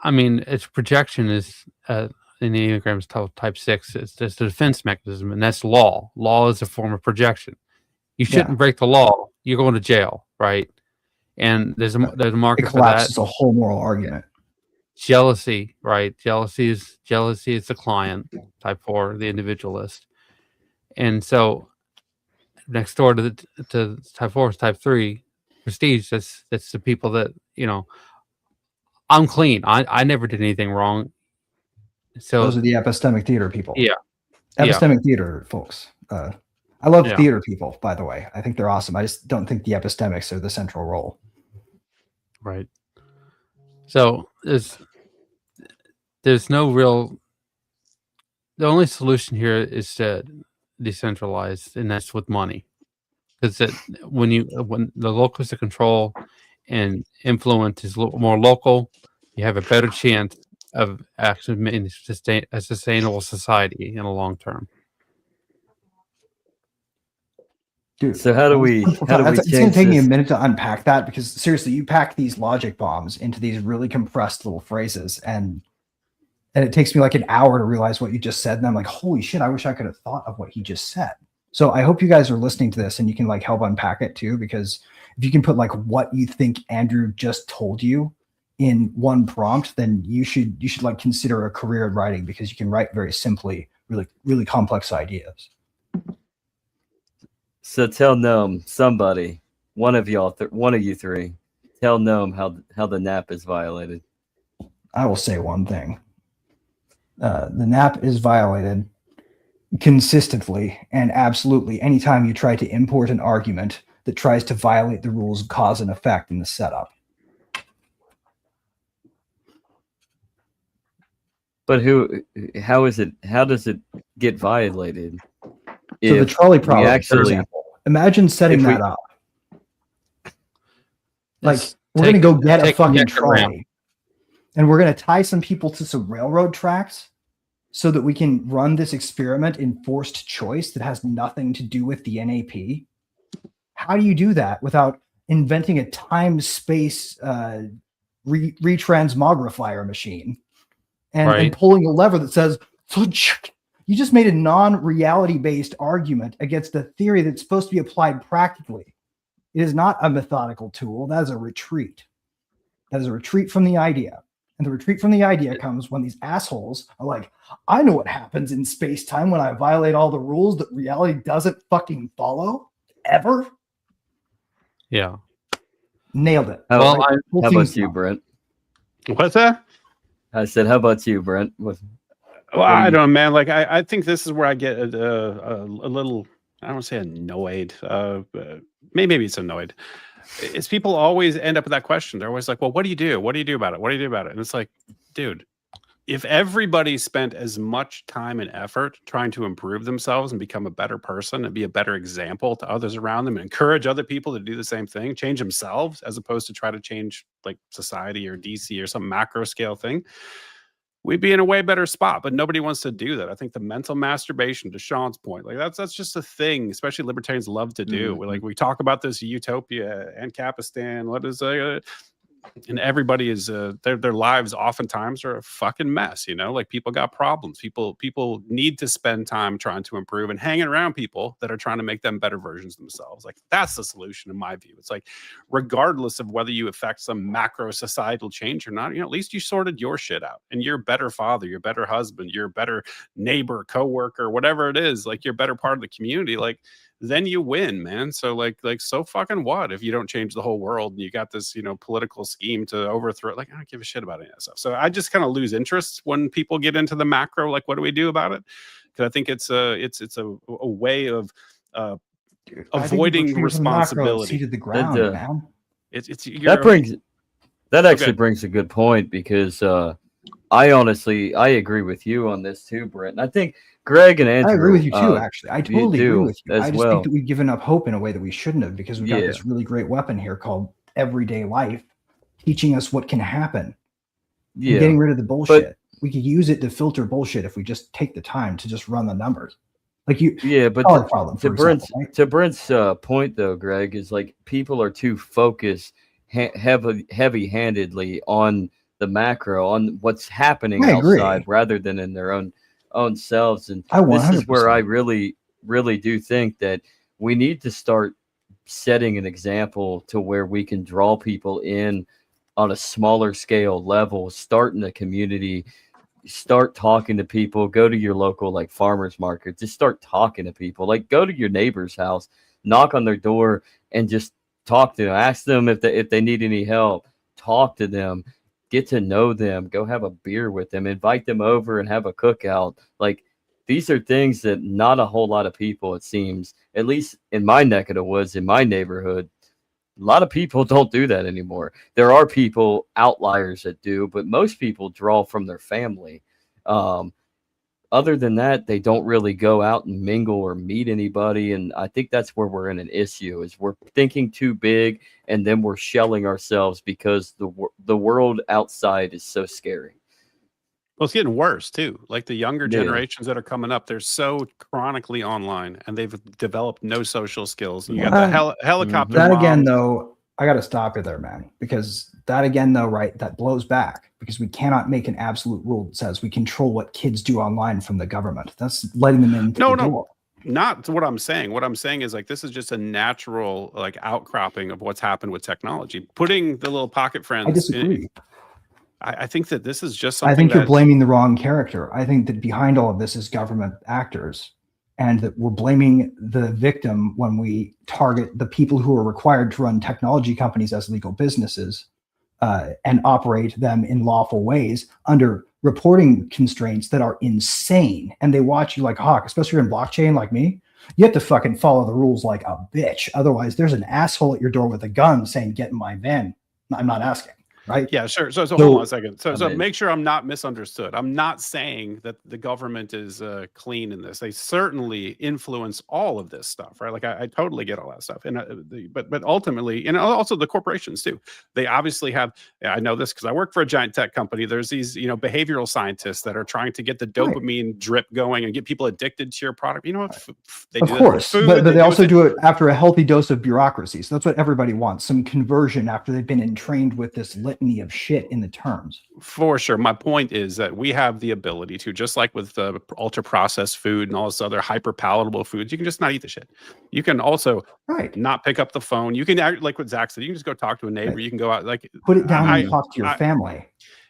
I mean, its projection is in the Enneagram's type 6. It's just a defense mechanism, and that's law. Law is a form of projection. You shouldn't break the law. You're going to jail, right? And there's a market for that. It's a whole moral argument. Jealousy, right? Jealousy is the client, type 4, the individualist. And so next door to type 4 is type 3, prestige. That's the people that, I'm clean. I never did anything wrong. So those are the epistemic theater people. Yeah. Epistemic theater folks. I love theater people, by the way. I think they're awesome. I just don't think the epistemics are the central role. Right. So there's no real. The only solution here is to decentralize, and that's with money. Because when the locus of control and influence is more local, you have a better chance of actually making a sustainable society in the long term. Dude, so how do we it's going to take me a minute to unpack that, because seriously, you pack these logic bombs into these really compressed little phrases, and it takes me like an hour to realize what you just said, and I'm like, holy shit, I wish I could have thought of what he just said. So I hope you guys are listening to this and you can like help unpack it too, because if you can put like what you think Andrew just told you in one prompt, then you should like consider a career in writing, because you can write very simply really, really complex ideas. So tell Noam, somebody, one of you three, tell Noam how the NAP is violated. I will say one thing. The NAP is violated consistently and absolutely anytime you try to import an argument that tries to violate the rules of cause and effect in the setup. But how does it get violated? So the trolley problem, for example, imagine setting that up. Like, we're going to go get a fucking trolley, and we're going to tie some people to some railroad tracks so that we can run this experiment in forced choice that has nothing to do with the NAP. How do you do that without inventing a time-space retransmogrifier machine and pulling a lever that says, you just made a non-reality based argument against a theory that's supposed to be applied practically. It is not a methodical tool. That is a retreat. That is a retreat from the idea. And the retreat from the idea comes when these assholes are like, I know what happens in space-time when I violate all the rules that reality doesn't fucking follow ever. Yeah. Nailed it. How about you, Brent? What's that? I said, how about you, Brent? Well, I don't know, man. Like, I think this is where I get a little, I don't want to say annoyed. Maybe it's annoyed. It's people always end up with that question. They're always like, well, what do you do? What do you do about it? What do you do about it? And it's like, dude, if everybody spent as much time and effort trying to improve themselves and become a better person and be a better example to others around them and encourage other people to do the same thing, change themselves, as opposed to try to change like society or DC or some macro scale thing, we'd be in a way better spot. But nobody wants to do that. I think the mental masturbation, to Sean's point, like that's just a thing, especially libertarians love to do. Mm-hmm. Like, we talk about this utopia and Capistan. What is and everybody is their lives oftentimes are a fucking mess, you know, like people got problems, people need to spend time trying to improve and hanging around people that are trying to make them better versions of themselves. Like that's the solution in my view. It's like regardless of whether you affect some macro societal change or not, you know, at least you sorted your shit out and you're a better father, you're a better husband, you're a better neighbor, coworker, whatever it is, like you're a better part of the community. Like then you win, man. So like so fucking what if you don't change the whole world and you got this, you know, political scheme to overthrow it? Like I don't give a shit about any of that stuff. So I just kind of lose interest when people get into the macro. Like, what do we do about it? Because I think it's a way of avoiding responsibility. To the ground, man. That actually brings a good point, because I agree with you on this too, Brent. And I think Greg and Andrew, I agree with you too. Actually, I totally agree with you. I just think that we've given up hope in a way that we shouldn't have, because we've got this really great weapon here called everyday life, teaching us what can happen. Yeah, getting rid of the bullshit. We could use it to filter bullshit if we just take the time to just run the numbers. Like you, but to Brent's point though, Greg, is like people are too focused heavy-handedly on the macro, on what's happening outside, rather than in their own selves. And this is where I really do think that we need to start setting an example to where we can draw people in on a smaller scale level, start in the community, start talking to people, go to your local like farmers market, just start talking to people, like go to your neighbor's house, knock on their door and just talk to them, ask them if they need any help, talk to them, get to know them, go have a beer with them, invite them over and have a cookout. Like these are things that not a whole lot of people, it seems, at least in my neck of the woods, in my neighborhood, a lot of people don't do that anymore. There are people, outliers, that do, but most people draw from their family. Other than that, they don't really go out and mingle or meet anybody. And I think that's where we're in an issue, is we're thinking too big and then we're shelling ourselves because the world outside is so scary. Well, it's getting worse too. Like the younger generations that are coming up, they're so chronically online and they've developed no social skills. And you got the helicopter. That again, though, I got to stop you there, man, because that again, though, right, that blows back, because we cannot make an absolute rule that says we control what kids do online from the government. That's letting them in. No. Not what I'm saying. What I'm saying is like this is just a natural like outcropping of what's happened with technology. Putting the little pocket friends. I disagree. I think that this is just something. I think you're blaming the wrong character. I think that behind all of this is government actors, and that we're blaming the victim when we target the people who are required to run technology companies as legal businesses and operate them in lawful ways under reporting constraints that are insane. And they watch you like a hawk, especially if you're in blockchain like me. You have to fucking follow the rules like a bitch. Otherwise, there's an asshole at your door with a gun saying, "Get in my van." I'm not asking. Right? Yeah, sure. So hold on a second. So make sure I'm not misunderstood. I'm not saying that the government is clean in this. They certainly influence all of this stuff, right? Like I totally get all that stuff. And but ultimately, and also the corporations too. They obviously have. I know this because I work for a giant tech company. There's these behavioral scientists that are trying to get the dopamine drip going and get people addicted to your product. You know what? They do, of course, but they also do it after a healthy dose of bureaucracy. So that's what everybody wants: some conversion after they've been entrained with this litany of shit in the terms. For sure. My point is that we have the ability to, just like with ultra processed food and all this other hyper palatable foods, you can just not eat the shit. You can also not pick up the phone. You can act like what Zach said. You can just go talk to a neighbor. You can go out, like put it down and talk to your family.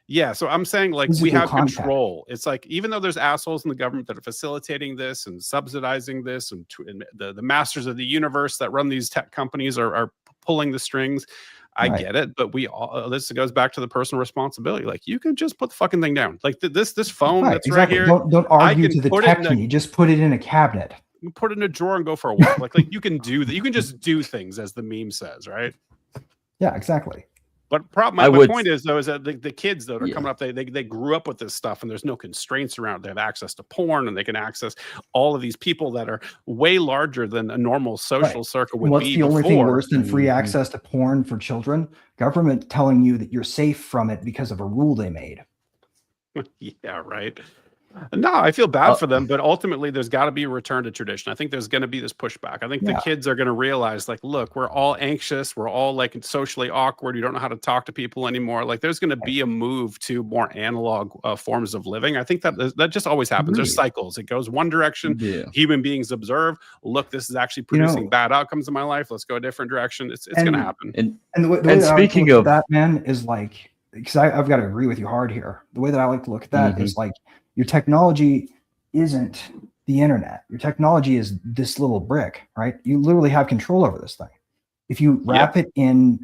Yeah. So I'm saying like we have control. It's like, even though there's assholes in the government that are facilitating this and subsidizing this, and the masters of the universe that run these tech companies are pulling the strings. I get it, but we all, this goes back to the personal responsibility. Like you can just put the fucking thing down. Like this phone that's right here. Don't argue to the techie. Just put it in a cabinet. You put it in a drawer and go for a walk. like you can do that. You can just do things, as the meme says, right? Yeah, exactly. But my point is, though, is that the kids that are coming up, they grew up with this stuff, and there's no constraints around it. They have access to porn, and they can access all of these people that are way larger than a normal social circle would be. What's the only thing worse than free access to porn for children? Government telling you that you're safe from it because of a rule they made. Yeah, right. No, I feel bad for them, but ultimately there's got to be a return to tradition. I think there's going to be this pushback. I think the kids are going to realize, like, look, we're all anxious. We're all like socially awkward. You don't know how to talk to people anymore. Like, there's going to be a move to more analog forms of living. I think that just always happens. There's cycles. It goes one direction. Human beings observe, look, this is actually producing bad outcomes in my life. Let's go a different direction. It's going to happen. And the way that speaking of that, man, is like, because I've got to agree with you hard here. The way that I like to look at that is like, your technology isn't the internet. Your technology is this little brick, right? You literally have control over this thing. If you wrap it in,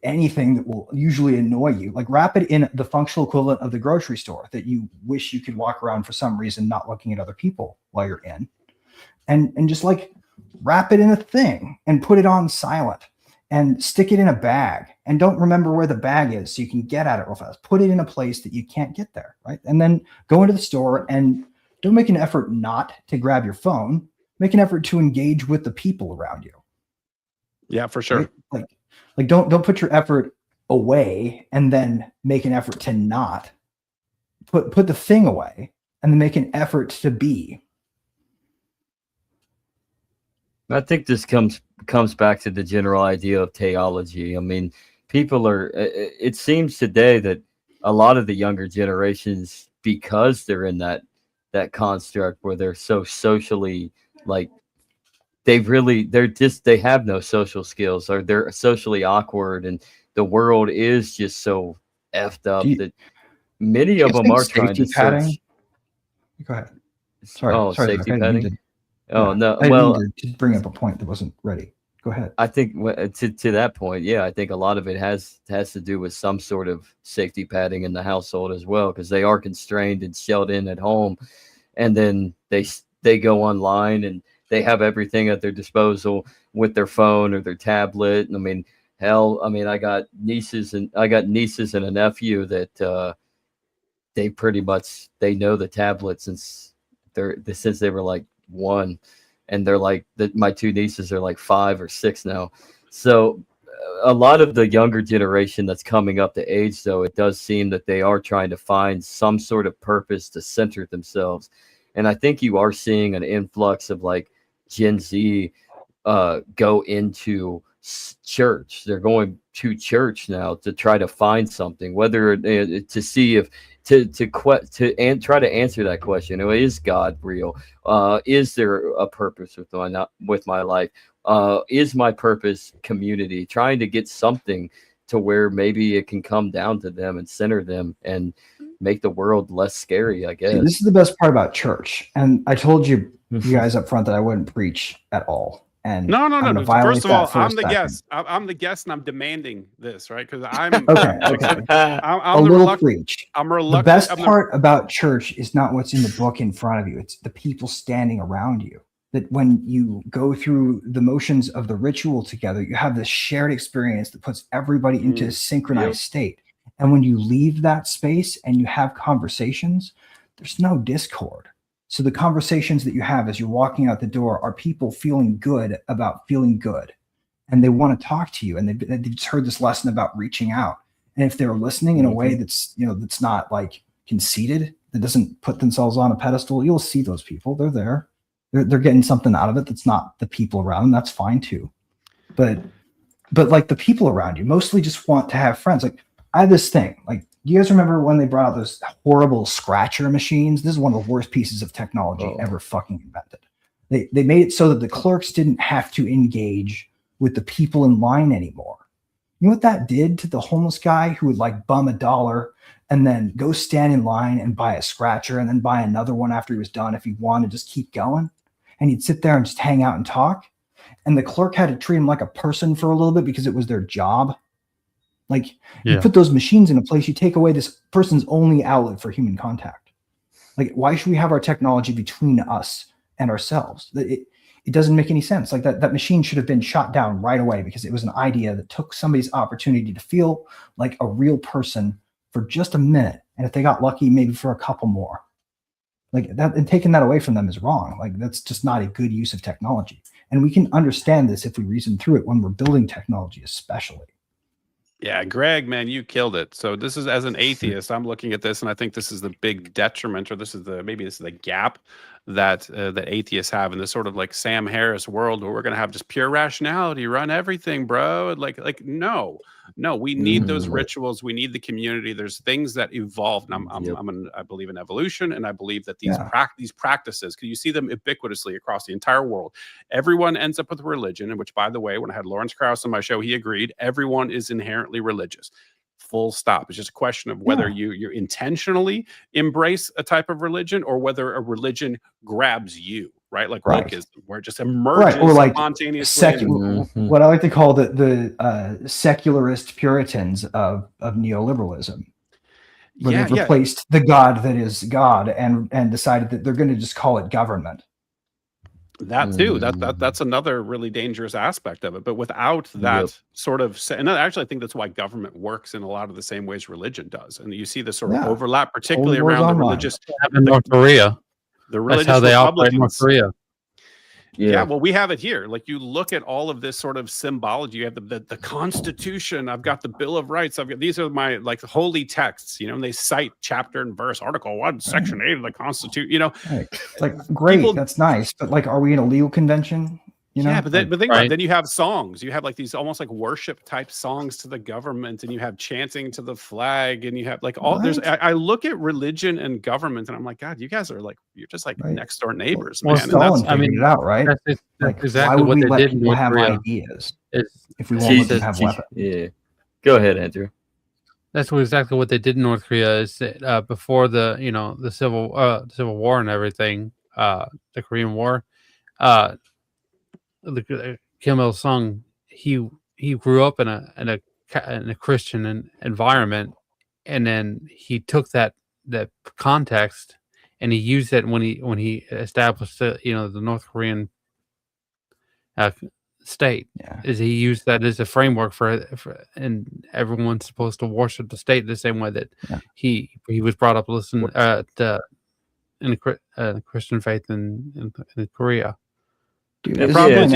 anything that will usually annoy you, like wrap it in the functional equivalent of the grocery store that you wish you could walk around for some reason, not looking at other people while you're in, and just like wrap it in a thing and put it on silent and stick it in a bag and don't remember where the bag is so you can get at it real fast. Put it in a place that you can't get there, right? And then go into the store and don't make an effort not to grab your phone. Make an effort to engage with the people around you. Yeah, for sure. Right? Like don't put your effort away and then make an effort to not. Put the thing away and then make an effort to be. I think this comes back to the general idea of theology. I mean, people are, it seems today that a lot of the younger generations, because they're in that construct where they're so socially, like, they have no social skills, or they're socially awkward, and the world is just so effed up that many of them are trying to search. Go ahead. Sorry, safety padding. No. Well, to bring up a point that wasn't ready. Go ahead. I think to that point, I think a lot of it has to do with some sort of safety padding in the household as well, because they are constrained and shelled in at home, and then they go online and they have everything at their disposal with their phone or their tablet. And I mean, hell, I got nieces and a nephew that they know the tablet since they were like 1, and they're like my 2 nieces are like 5 or 6 now. So a lot of the younger generation that's coming up to age, though, it does seem that they are trying to find some sort of purpose to center themselves. And I think you are seeing an influx of like Gen Z go into church. They're going to church now to try to find something, whether to see if to try to answer that question. Is God real? Is there a purpose with my life? Is my purpose community? Trying to get something to where maybe it can come down to them and center them and make the world less scary, I guess. See, this is the best part about church. And I told you guys up front that I wouldn't preach at all. And no. First of all, I'm the guest. I'm the guest, and I'm demanding this, right? Because I'm okay. I'm a little preach. I'm reluctant. The best part about church is not what's in the book in front of you. It's the people standing around you. That when you go through the motions of the ritual together, you have this shared experience that puts everybody into a synchronized state. And when you leave that space and you have conversations, there's no discord. So the conversations that you have as you're walking out the door are people feeling good about feeling good. And they want to talk to you. And they've just heard this lesson about reaching out. And if they're listening in a way that's, that's not like conceited, that doesn't put themselves on a pedestal, you'll see those people. They're there. They're getting something out of it that's not the people around them. That's fine too. But like the people around you mostly just want to have friends. Like I have this thing, like, do you guys remember when they brought out those horrible scratcher machines? This is one of the worst pieces of technology ever fucking invented. They made it so that the clerks didn't have to engage with the people in line anymore. You know what that did to the homeless guy who would like bum $1 and then go stand in line and buy a scratcher and then buy another one after he was done if he wanted to just keep going? And he'd sit there and just hang out and talk. And the clerk had to treat him like a person for a little bit because it was their job. Like you put those machines in a place, you take away this person's only outlet for human contact. Like, why should we have our technology between us and ourselves? It doesn't make any sense. Like that machine should have been shot down right away because it was an idea that took somebody's opportunity to feel like a real person for just a minute. And if they got lucky, maybe for a couple more. Like that, and taking that away from them is wrong. Like that's just not a good use of technology. And we can understand this if we reason through it when we're building technology, especially. Yeah, Greg, man, you killed it. So this is, as an atheist, I'm looking at this, and I think this is the big detriment, or this is the gap that that atheists have in this sort of like Sam Harris world, where we're going to have just pure rationality run everything, bro. And like no, we need those rituals. We need the community. There's things that evolve. And I believe in evolution, and I believe that these practices, because you see them ubiquitously across the entire world. Everyone ends up with religion, and which, by the way, when I had Lawrence Krauss on my show, he agreed everyone is inherently religious. Full stop. It's just a question of whether you intentionally embrace a type of religion, or whether a religion grabs you, right? Like wokeism, where it just emerges or like spontaneously. What I like to call the secularist Puritans of neoliberalism, where they've replaced the God that is God and decided that they're going to just call it government. That too. That's another really dangerous aspect of it. But without that sort of, and actually, I think that's why government works in a lot of the same ways religion does. And you see this sort of overlap, particularly around the religious. In North Korea, the religious that's how they operate in Republicans. North Korea. Yeah, well, we have it here. Like, you look at all of this sort of symbology. You have the Constitution. I've got the Bill of Rights. I've got, these are my like holy texts, you know, and they cite chapter and verse, Article 1, Section 8 of the Constitution. You know, like great, that's nice, but like, are we in a legal convention? You know? Yeah, but then, think about it, then you have songs. You have like these almost like worship type songs to the government, and you have chanting to the flag, and you have like all there's. I look at religion and government, and I'm like, God, you guys are like, you're just like next door neighbors, man. And that's, I mean, it out, right? That's like, exactly why would what we they let did. People have ideas if we won't let them have weapons. Yeah, go ahead, Andrew. That's exactly what they did in North Korea. Is before the the civil war and everything, the Korean War. Kim Il Sung, he grew up in a Christian environment, and then he took that context and he used it when he established the North Korean state. Is he used that as a framework for and everyone's supposed to worship the state the same way that he was brought up in the Christian faith in Korea. Dude, the problem is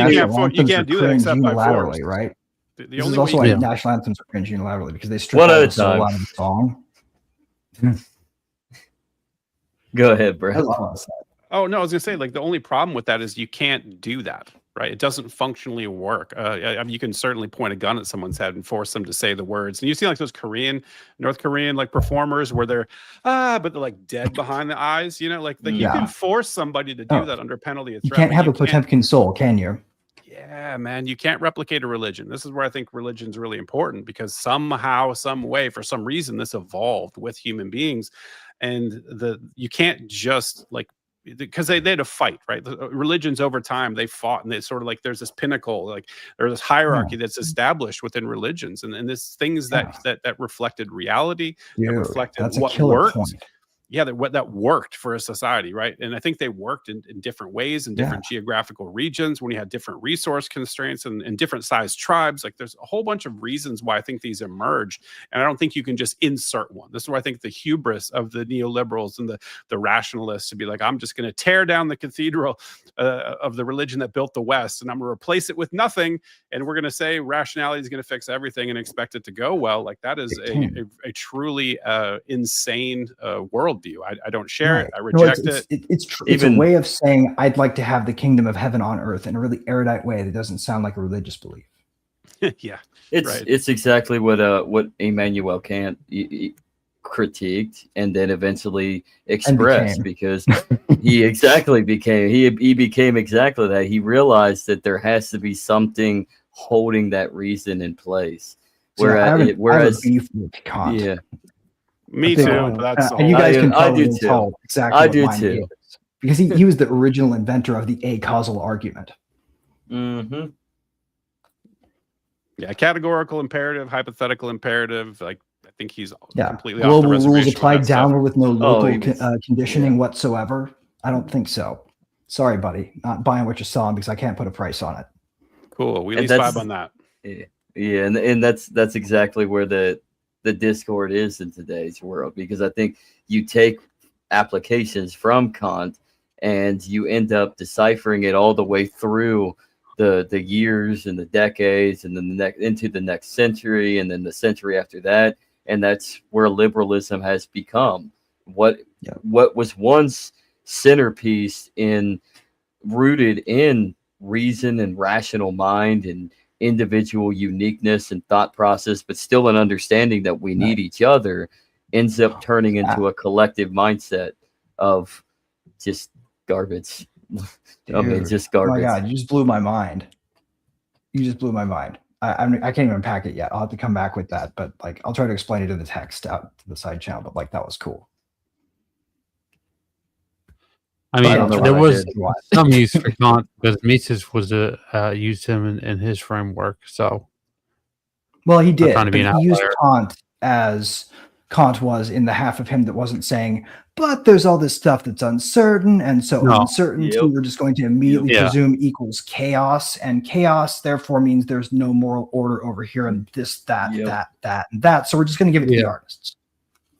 you can't do that except by force, right? The only also why national anthems are cringe unilaterally, because they strip one out at a the solo time out of the song. Go ahead, Brent. Oh no, I was gonna say, like, the only problem with that is you can't do that, right? It doesn't functionally work. I mean, you can certainly point a gun at someone's head and force them to say the words. And you see like those North Korean like performers where they're but they're like dead behind the eyes, you know, like you can force somebody to do that under penalty of threat. You can't have a Potemkin soul, can you? Yeah, man, you can't replicate a religion. This is where I think religion's really important, because somehow, some way, for some reason, this evolved with human beings, and you can't just like, because they had to fight, right? The religions over time, they fought, and they sort of like, there's this pinnacle, like there's this hierarchy that's established within religions, and this things that reflected reality, that reflected what worked. Yeah, that worked for a society, right? And I think they worked in different ways in different geographical regions, when you had different resource constraints and different sized tribes. Like, there's a whole bunch of reasons why I think these emerged, and I don't think you can just insert one. This is where I think the hubris of the neoliberals and the rationalists to be like, I'm just going to tear down the cathedral of the religion that built the West, and I'm going to replace it with nothing, and we're going to say rationality is going to fix everything and expect it to go well. Like, that is a truly insane world view. I don't share it. I reject it. It's a way of saying, I'd like to have the kingdom of heaven on earth in a really erudite way that doesn't sound like a religious belief. It's exactly what Immanuel Kant critiqued and then eventually expressed, because he became exactly that. He realized that there has to be something holding that reason in place. Whereas beef with Kant. Me too. That's and you guys can I do too. Exactly. I do too. Because he was the original inventor of the a-causal argument. Mm-hmm. Yeah, categorical imperative, hypothetical imperative. Like, I think he's completely off global the reservation. Rules applied downward with no local conditioning whatsoever. I don't think so. Sorry, buddy. Not buying what you're selling, because I can't put a price on it. Cool. We at least vibe on that. Yeah, and that's exactly where the discord is in today's world, because I think you take applications from Kant and you end up deciphering it all the way through the years and the decades, and then into the next century, and then the century after that, and that's where liberalism has become. What was once centerpiece rooted in reason and rational mind and individual uniqueness and thought process, but still an understanding that we need each other, ends up turning into a collective mindset of just garbage. I mean, just garbage. Oh my God, you just blew my mind. You just blew my mind. I can't even unpack it yet. I'll have to come back with that, but like I'll try to explain it in the text out to the side channel. But like that was cool. I mean, there was some use for Kant because Mises was used him in his framework. So, well, he did. But he used Kant as Kant was in the half of him that wasn't saying, but there's all this stuff that's uncertain, and so uncertainty we're just going to immediately presume equals chaos, and chaos therefore means there's no moral order over here, and this, that, that, and that. So we're just going to give it to the artists.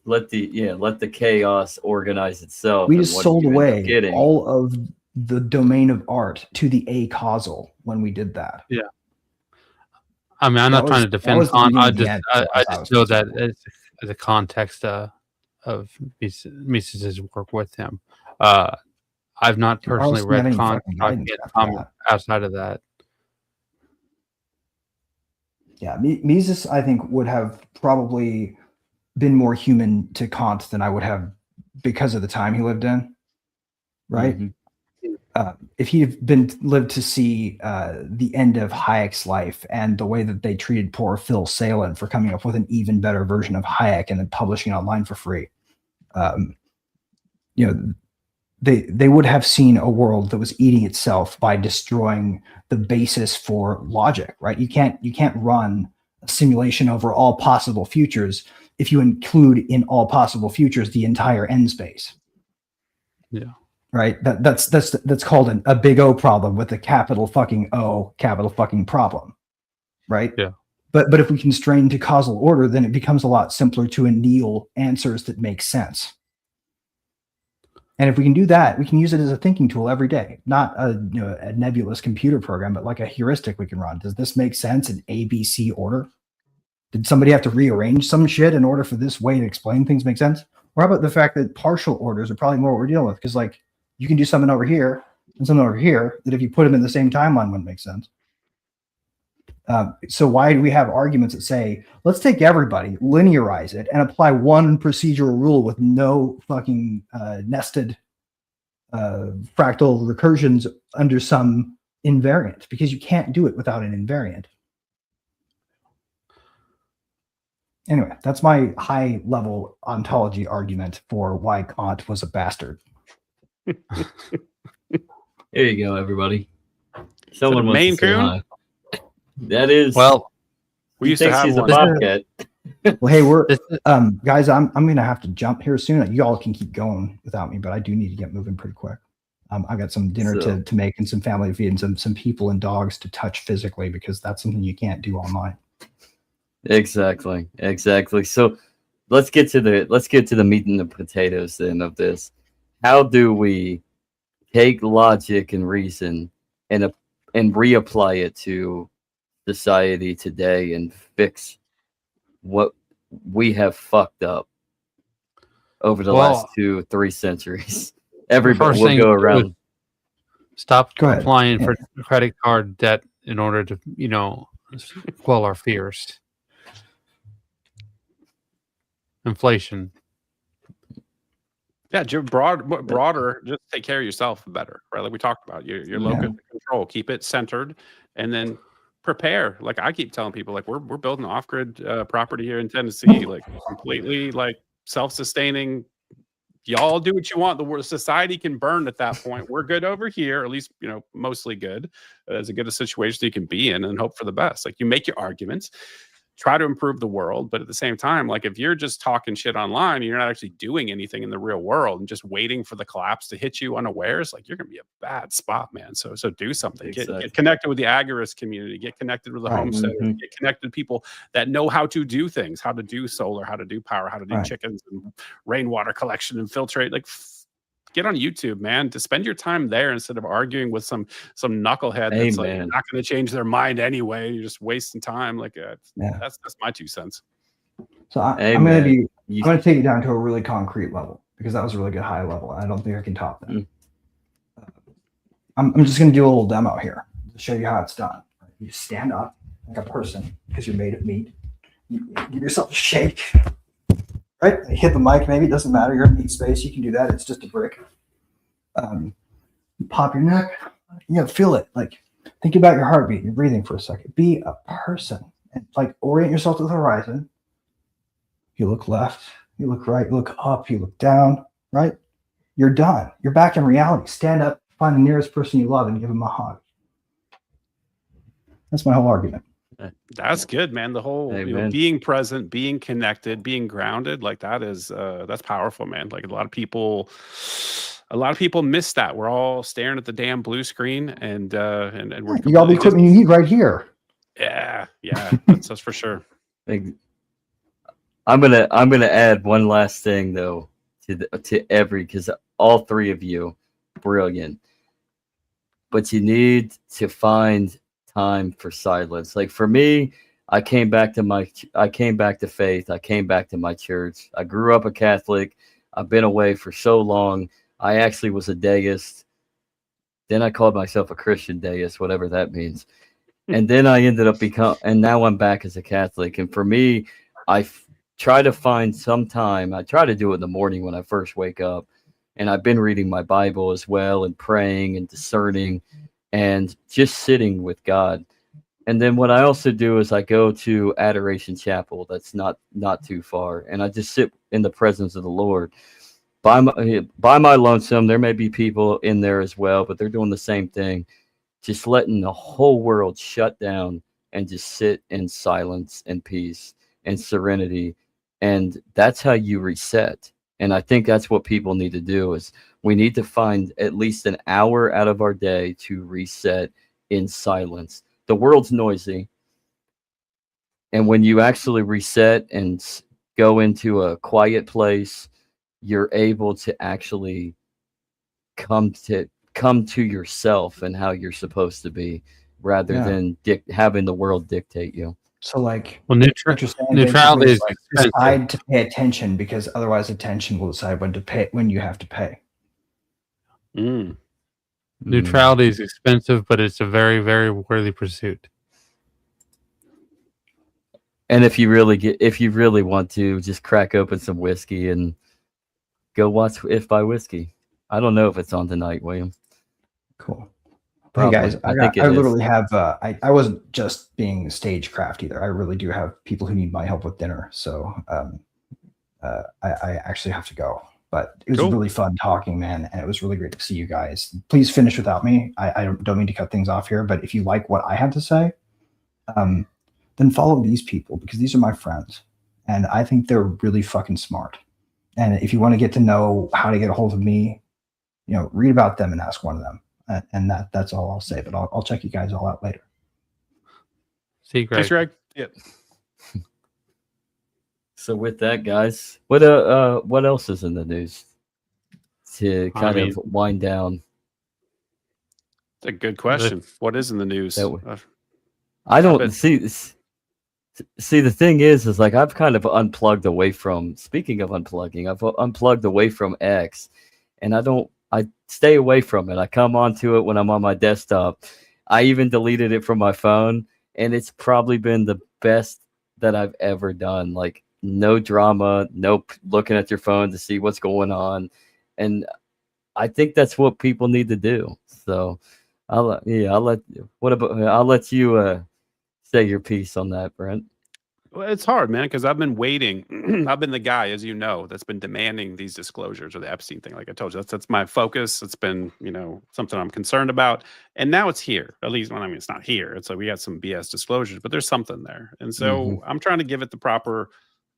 Let the chaos organize itself. We just sold away all of the domain of art to the acausal when we did that. Yeah. I mean, I'm not trying to defend Kant. I just know that it's the context of Mises's work with him. I've not personally read Kant outside of that. Yeah, Mises, I think, would have probably been more human to Kant than I would have because of the time he lived in, right? Mm-hmm. If he had lived to see the end of Hayek's life and the way that they treated poor Phil Salin for coming up with an even better version of Hayek and then publishing it online for free, they would have seen a world that was eating itself by destroying the basis for logic, right? You can't run a simulation over all possible futures if you include in all possible futures the entire end space. Yeah. Right. That's called a big O problem with a capital fucking O, capital fucking problem. Right. Yeah. But if we constrain to causal order, then it becomes a lot simpler to anneal answers that make sense. And if we can do that, we can use it as a thinking tool every day, not a nebulous computer program, but like a heuristic we can run. Does this make sense in ABC order? Did somebody have to rearrange some shit in order for this way to explain things make sense? Or how about the fact that partial orders are probably more what we're dealing with? Because like you can do something over here and something over here that if you put them in the same timeline wouldn't make sense. So why do we have arguments that say, let's take everybody, linearize it, and apply one procedural rule with no fucking nested fractal recursions under some invariant? Because you can't do it without an invariant. Anyway, that's my high-level ontology argument for why Kant was a bastard. There you go, everybody. Someone wants Maine to say Coon? hi. That is. Well, we used to have a one. bobcat. Well, hey, we're guys. I'm gonna have to jump here soon. You all can keep going without me, but I do need to get moving pretty quick. I've got some dinner to make and some family to feed and some people and dogs to touch physically because that's something you can't do online. Exactly. So let's get to the meat and the potatoes then of this. How do we take logic and reason and reapply it to society today and fix what we have fucked up over the last 2-3 centuries? Everybody will go around. Stop applying for credit card debt in order to, quell our fears. Inflation. Yeah, broader, just take care of yourself better, right? Like we talked about, your locus of control, keep it centered, and then prepare. Like I keep telling people, like we're building an off-grid property here in Tennessee, like completely like self-sustaining. Y'all do what you want. The world society can burn at that point. We're good over here, at least mostly good. As good a situation you can be in, and hope for the best. Like you make your arguments. Try to improve the world, but at the same time, like if you're just talking shit online and you're not actually doing anything in the real world and just waiting for the collapse to hit you unawares, like you're gonna be a bad spot, man. So do something. Exactly. Get connected with the agorist community. Get connected with the homesteaders. Get connected with people that know how to do things, how to do solar, how to do power, how to do chickens and rainwater collection and filtrate. Like get on YouTube, man, to spend your time there instead of arguing with some knucklehead that's like Amen. not going to change their mind anyway. You're just wasting time. Like Yeah. that's my 2 cents. So I'm Amen. going to take it down to a really concrete level because that was a really good high level. And I don't think I can top that. I'm just going to do a little demo here to show you how it's done. You stand up like a person because you're made of meat. You give yourself a shake, right? You hit the mic, maybe it doesn't matter. You're in meat space. You can do that. It's just a brick. You pop your neck. Feel it. Like think about your heartbeat. You're breathing for a second. Be a person and like orient yourself to the horizon. You look left. You look right. You look up. You look down. Right? You're done. You're back in reality. Stand up. Find the nearest person you love and give them a hug. That's my whole argument. That's good, man. The whole being present, being connected, being grounded, like that is that's powerful, man. Like a lot of people miss that. We're all staring at the damn blue screen, and we're you got all the equipment you need right here. Yeah, that's for sure. I'm gonna add one last thing though because all 3 of you, brilliant, but you need to find time for silence. Like for me, I came back to faith. I came back to my church. I grew up a Catholic. I've been away for so long. I actually was a deist. Then I called myself a Christian deist, whatever that means. And then I ended up and now I'm back as a Catholic. And for me, I try to find some time. I try to do it in the morning when I first wake up. And I've been reading my Bible as well and praying and discerning and just sitting with God. And then what I also do is I go to Adoration Chapel. That's not too far. And I just sit in the presence of the Lord. By my lonesome, there may be people in there as well, but they're doing the same thing. Just letting the whole world shut down and just sit in silence and peace and serenity. And that's how you reset. And I think that's what people need to do is we need to find at least an hour out of our day to reset in silence. The world's noisy. And when you actually reset and go into a quiet place, you're able to actually come to yourself and how you're supposed to be rather than having the world dictate you. So like neutrality is decide to pay attention because otherwise attention will decide when you have to pay. Neutrality is expensive, but it's a very, very worthy pursuit. And if you really want to, just crack open some whiskey and go watch If by Whiskey. I don't know if it's on tonight, William. Cool. Probably. Hey guys, I literally have. I wasn't just being stagecraft either. I really do have people who need my help with dinner. So I actually have to go. But it was really fun talking, man, and it was really great to see you guys. Please finish without me. I don't mean to cut things off here, but if you like what I have to say, then follow these people because these are my friends, and I think they're really fucking smart. And if you want to get to know how to get a hold of me, read about them and ask one of them. And that's all I'll say. But I'll check you guys all out later. See you, Greg. Thanks, Greg. Yep. So with that, guys, what else is in the news to kind of wind down? It's a good question. What is in the news? I don't see. See, the thing is like I've kind of unplugged away from. Speaking of unplugging, I've unplugged away from X, and I stay away from it. I come onto it when I'm on my desktop. I even deleted it from my phone, and it's probably been the best that I've ever done. Like no drama, no looking at your phone to see what's going on, and I think that's what people need to do. So I'll let you say your piece on that, Brent. Well, it's hard, man, because I've been waiting. I've been the guy, as you know, that's been demanding these disclosures or the Epstein thing. Like I told you, that's my focus. It's been, something I'm concerned about. And now it's here. At least, it's not here. It's like we got some BS disclosures, but there's something there. And so I'm trying to give it the proper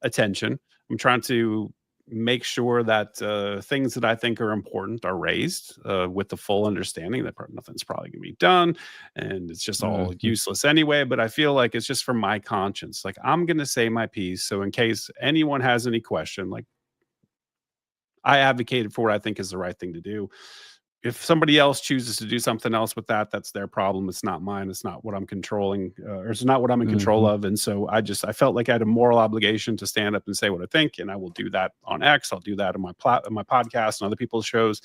attention. I'm trying to make sure that things that I think are important are raised with the full understanding that nothing's probably going to be done and it's just all useless anyway. But I feel like it's just for my conscience. Like I'm going to say my piece. So in case anyone has any question, like I advocated for what I think is the right thing to do. If somebody else chooses to do something else with that, that's their problem. It's not mine. It's not what I'm controlling, or it's not what I'm in control of. And so I felt like I had a moral obligation to stand up and say what I think, and I will do that on X. I'll do that on my podcast and other people's shows.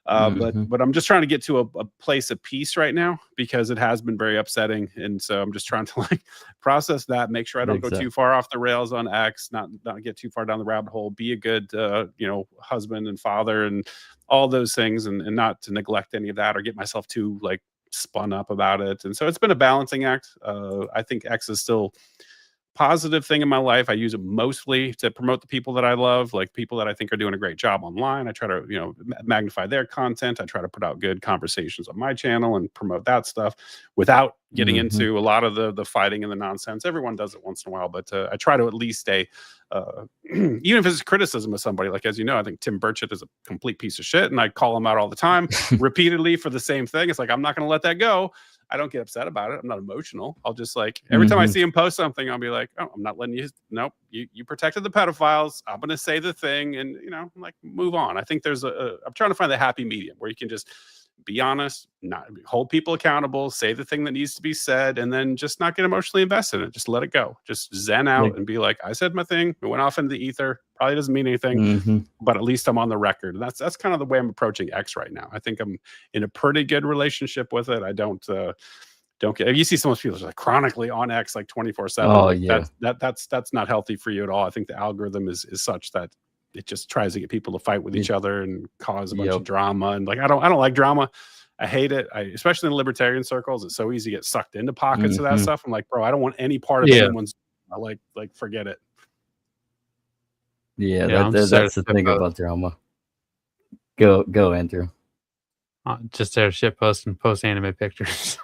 But I'm just trying to get to a place of peace right now, because it has been very upsetting, and so I'm just trying to like process that, make sure I don't go too far off the rails on X, not get too far down the rabbit hole, be a good husband and father and all those things, and not to neglect any of that or get myself too like spun up about it. And so it's been a balancing act. I think X is still positive thing in my life. I use it mostly to promote the people that I love, like people that I think are doing a great job online. I try to, magnify their content. I try to put out good conversations on my channel and promote that stuff without getting into a lot of the fighting and the nonsense. Everyone does it once in a while, but I try to at least stay, even if it's criticism of somebody, like, as you know, I think Tim Burchett is a complete piece of shit, and I call him out all the time, repeatedly for the same thing. It's like, I'm not going to let that go. I don't get upset about it. I'm not emotional. I'll just like, every time I see him post something, I'll be like, oh, I'm not letting you, nope, you protected the pedophiles. I'm going to say the thing and, I'm like, move on. I think I'm trying to find the happy medium where you can just be honest, not hold people accountable, say the thing that needs to be said, and then just not get emotionally invested in it. Just let it go. Just zen out and be like, I said my thing. It went off into the ether. Probably doesn't mean anything, but at least I'm on the record. And that's kind of the way I'm approaching X right now. I think I'm in a pretty good relationship with it. I don't get, you see so much people like chronically on X like 24/7. Oh yeah. That's not healthy for you at all. I think the algorithm is such that it just tries to get people to fight with each other and cause a bunch of drama. And like, I don't like drama. I hate it. Especially in libertarian circles, it's so easy to get sucked into pockets of that stuff. I'm like, bro, I don't want any part of anyone's, like forget it. Yeah, that's the thing about drama. Go, Andrew. Just there shit post and post anime pictures.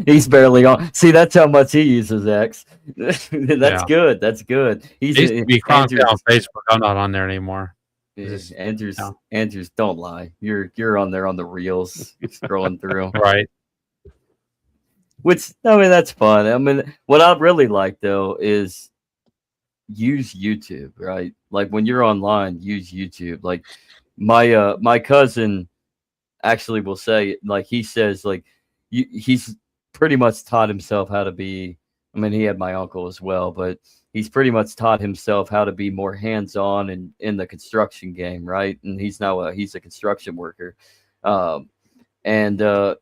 He's barely on. See, that's how much he uses X. That's good. That's good. He's used to be Andrews, on Facebook. I'm not on there anymore. Andrews, don't lie. You're on there on the reels, scrolling through. Right. Which, I mean, that's fun. I mean, what I really like though is use YouTube, right? Like when you're online, use YouTube. Like my cousin actually will say, like, he says, like, he's pretty much taught himself how to be, I mean, he had my uncle as well, but he's pretty much taught himself how to be more hands-on in the construction game, right? And he's a construction worker. And the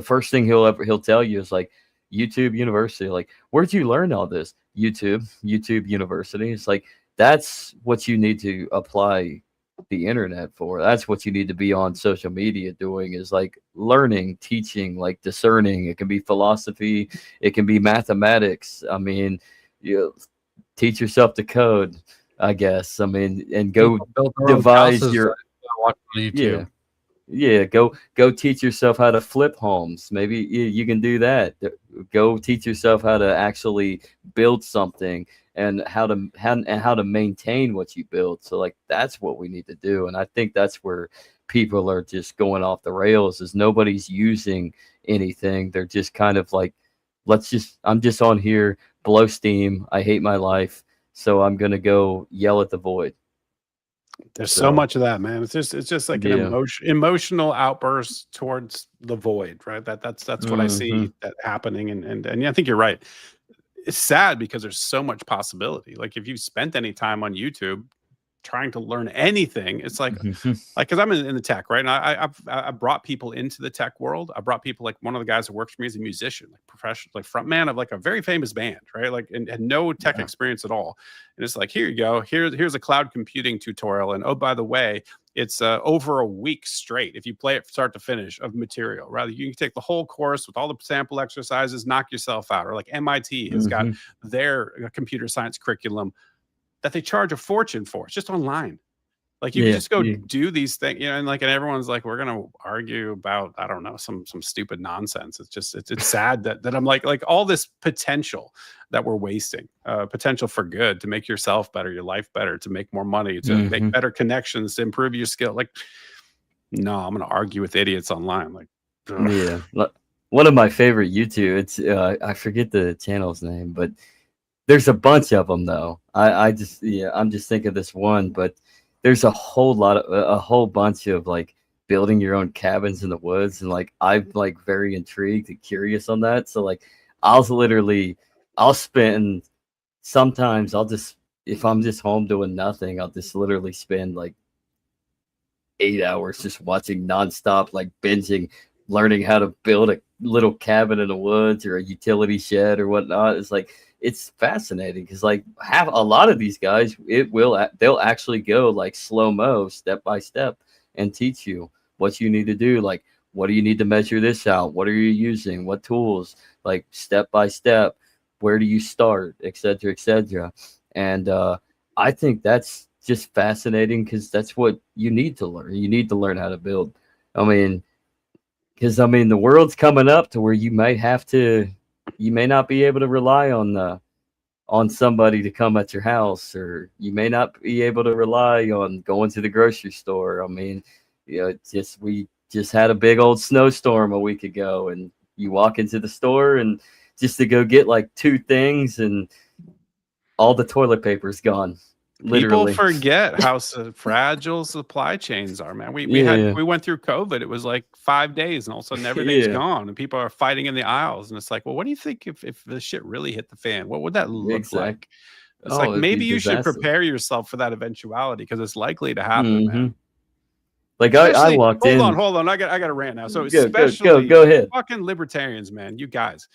first thing he'll tell you is like, YouTube University. Like, where'd you learn all this? YouTube University. It's like, that's what you need to apply the internet for. That's what you need to be on social media doing, is like learning, teaching, like discerning. It can be philosophy, it can be mathematics. I mean, you teach yourself to code, I guess. I mean, and go devise your YouTube. Yeah, go teach yourself how to flip homes. Maybe you can do that. Go teach yourself how to actually build something and how to maintain what you build. So like, that's what we need to do. And I think that's where people are just going off the rails, is nobody's using anything. They're just kind of like, I'm just on here, blow steam. I hate my life, so I'm going to go yell at the void. There's so much of that, man. It's just like an emotional outburst towards the void, right? That's what I see that happening. And I think you're right. It's sad because there's so much possibility. Like, if you spent any time on YouTube trying to learn anything, it's like because I'm in the tech, right? And I brought people into the tech world. I brought people, like one of the guys who works for me is a musician, like professional, like front man of like a very famous band, right? Like, and had no tech experience at all. And it's like, here you go. Here's a cloud computing tutorial. And oh, by the way, it's over a week straight if you play it start to finish of material. Rather, you can take the whole course with all the sample exercises, knock yourself out. Or like MIT has got their computer science curriculum that they charge a fortune for. It's just online. Like, you can just go do these things, and like, and everyone's like, we're gonna argue about, I don't know, some stupid nonsense. It's just it's sad that I'm like all this potential that we're wasting, potential for good, to make yourself better, your life better, to make more money, to make better connections, to improve your skill. Like, no, I'm gonna argue with idiots online. Like, ugh. Yeah. One of my favorite YouTube, it's I forget the channel's name, but There's a bunch of them though. I'm just thinking of this one, but there's a whole bunch of like building your own cabins in the woods, and like I'm like very intrigued and curious on that. So like I'll spend sometimes I'll just if I'm just home doing nothing, I'll just literally spend like 8 hours just watching nonstop, like binging, learning how to build a little cabin in the woods or a utility shed or whatnot. It's like it's fascinating because like have a lot of these guys, they'll actually go like slow mo, step by step, and teach you what you need to do. Like what do you need to measure this out? What are you using? What tools? Like step by step. Where do you start, etc., etc. And I think that's just fascinating because that's what you need to learn. You need to learn how to build. I mean, because I mean, the world's coming up to where you may not be able to rely on somebody to come at your house, or you may not be able to rely on going to the grocery store. I mean, we just had a big old snowstorm a week ago, and you walk into the store and just to go get like 2 things, and all the toilet paper's gone. Literally. People forget how fragile supply chains are, man. We went through COVID. It was like 5 days, and all of a sudden everything's gone, and people are fighting in the aisles. And it's like, well, what do you think if the shit really hit the fan? What would that look like? It's like maybe you should prepare yourself for that eventuality because it's likely to happen, man. Like I walked in. Hold on. I got a rant now. So go ahead. Fucking libertarians, man. You guys,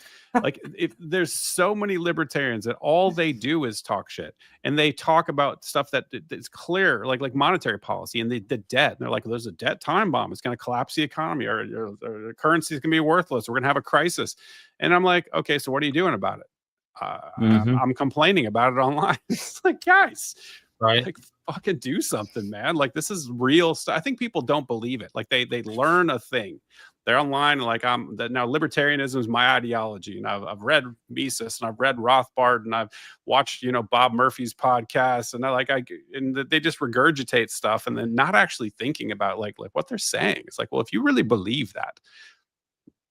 like, if there's so many libertarians that all they do is talk shit, and they talk about stuff that's clear, like monetary policy and the debt. And they're like, there's a debt time bomb. It's going to collapse the economy, or the currency is going to be worthless. We're going to have a crisis. And I'm like, okay, so what are you doing about it? I'm complaining about it online. It's like, guys, right? Like, fucking do something, man. Like, this is real stuff. I think people don't believe it. Like, they learn a thing. They're online, like, now libertarianism is my ideology, and I've read Mises, and I've read Rothbard, and I've watched Bob Murphy's podcast, and they just regurgitate stuff, and then not actually thinking about like what they're saying. It's like, well, if you really believe that,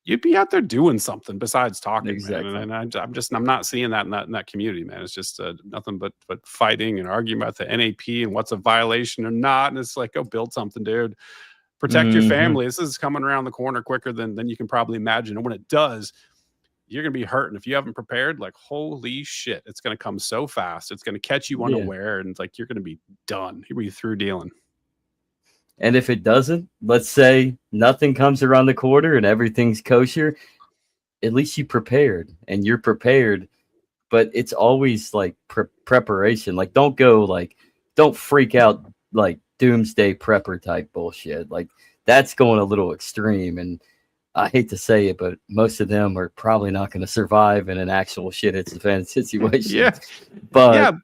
you'd be out there doing something besides talking, exactly. man. And I'm not seeing that in that community, man. It's just nothing but fighting and arguing about the NAP and what's a violation or not. And it's like, go build something, dude. Protect your family. This is coming around the corner quicker than you can probably imagine. And when it does, you're going to be hurt. And if you haven't prepared, like, holy shit, it's going to come so fast. It's going to catch you unaware. And it's like, you're going to be done. You'll be through dealing. And if it doesn't, let's say nothing comes around the corner and everything's kosher, at least you prepared, and you're prepared. But it's always like preparation. Like, don't freak out like doomsday prepper type bullshit. Like, that's going a little extreme. And I hate to say it, but most of them are probably not going to survive in an actual shit hits the fan situation. But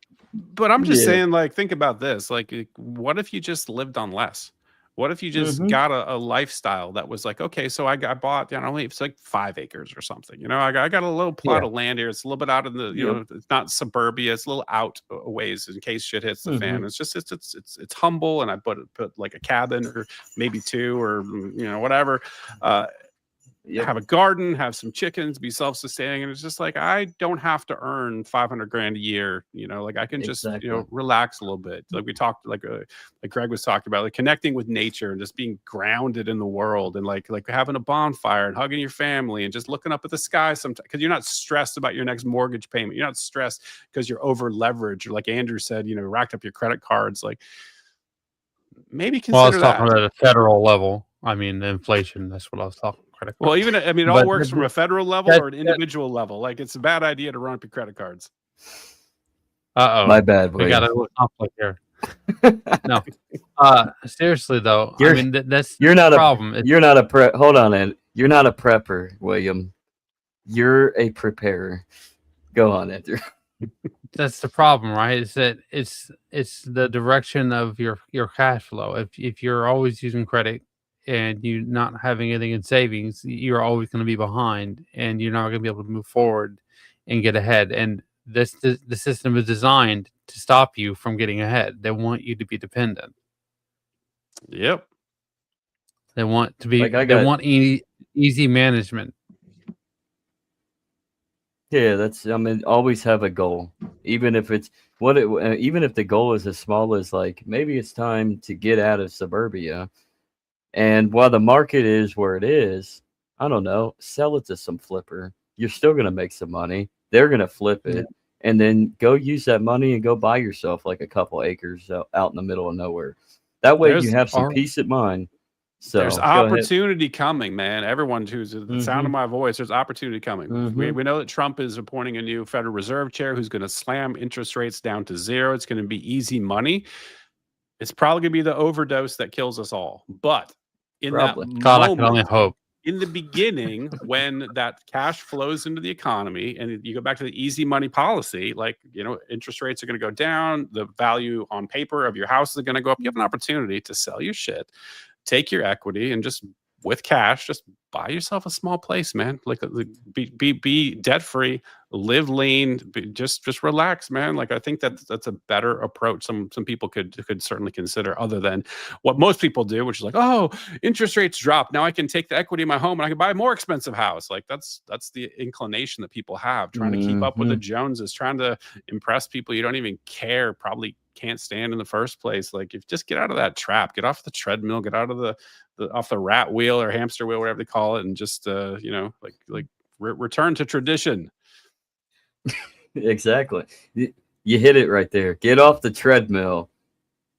I'm just saying, like, think about this. Like, what if you just lived on less? What if you just got a lifestyle that was like, okay, so I bought, it's like 5 acres or something. I got a little plot of land here. It's a little bit out in the, it's not suburbia. It's a little out a ways in case shit hits the fan. It's just, it's humble. And I put like a cabin or maybe 2 or, whatever. Have a garden, have some chickens, be self-sustaining. And it's just like, I don't have to earn $500,000 a year. Like, I can just, relax a little bit. Like we talked, like Greg was talking about, like connecting with nature and just being grounded in the world, and like having a bonfire and hugging your family and just looking up at the sky sometimes, because you're not stressed about your next mortgage payment. You're not stressed because you're over leveraged, or like Andrew said, racked up your credit cards. Like, maybe consider I was talking about at a federal level. I mean, inflation. That's what I was talking. Well, even it all works from a federal level or an individual level. Like, it's a bad idea to run up your credit cards. My bad. We got a little conflict here. No, seriously though, I mean that's you're not a problem. You're not a prep. Hold on, Ed. You're not a prepper, William. You're a preparer. Go on, Andrew. That's the problem, right? Is that it's the direction of your cash flow. If you're always using credit and you're not having anything in savings, you're always going to be behind, and you're not going to be able to move forward and get ahead. And the system is designed to stop you from getting ahead. They want you to be dependent. Yep. They want to be. They want easy management. Yeah, that's. I mean, always have a goal, even if it's even if the goal is as small as like maybe it's time to get out of suburbia. And while the market is where it is, I don't know, sell it to some flipper. You're still gonna make some money. They're gonna flip Yeah. it, and then go use that money and go buy yourself like a couple acres out in the middle of nowhere. That way, you There's have some Or peace of mind. there's So go ahead. opportunity coming, man. Everyone who's the sound of Mm-hmm. my voice, there's opportunity coming. Mm-hmm. We know that Trump is appointing a new Federal Reserve chair who's going to slam interest rates down to zero. It's going to be easy money. It's probably going to be the overdose that kills us all. But in that Probably. God, I can only moment, hope. in the beginning, when that cash flows into the economy and you go back to the easy money policy, like, interest rates are going to go down, the value on paper of your house is going to go up. You have an opportunity to sell your shit, take your equity, and just with cash, just buy yourself a small place, man. Like, be debt free, live lean, just relax, man. Like, I think that's a better approach. Some people could certainly consider, other than what most people do, which is like, oh, interest rates drop, now I can take the equity of my home and I can buy a more expensive house. Like, that's the inclination that people have, trying to keep up with the Joneses, trying to impress people you don't even care, probably can't stand in the first place. Like, if just get out of that trap, get off the treadmill, get out of the off the rat wheel or hamster wheel, whatever they call it, and just return to tradition. Exactly. You hit it right there. Get off the treadmill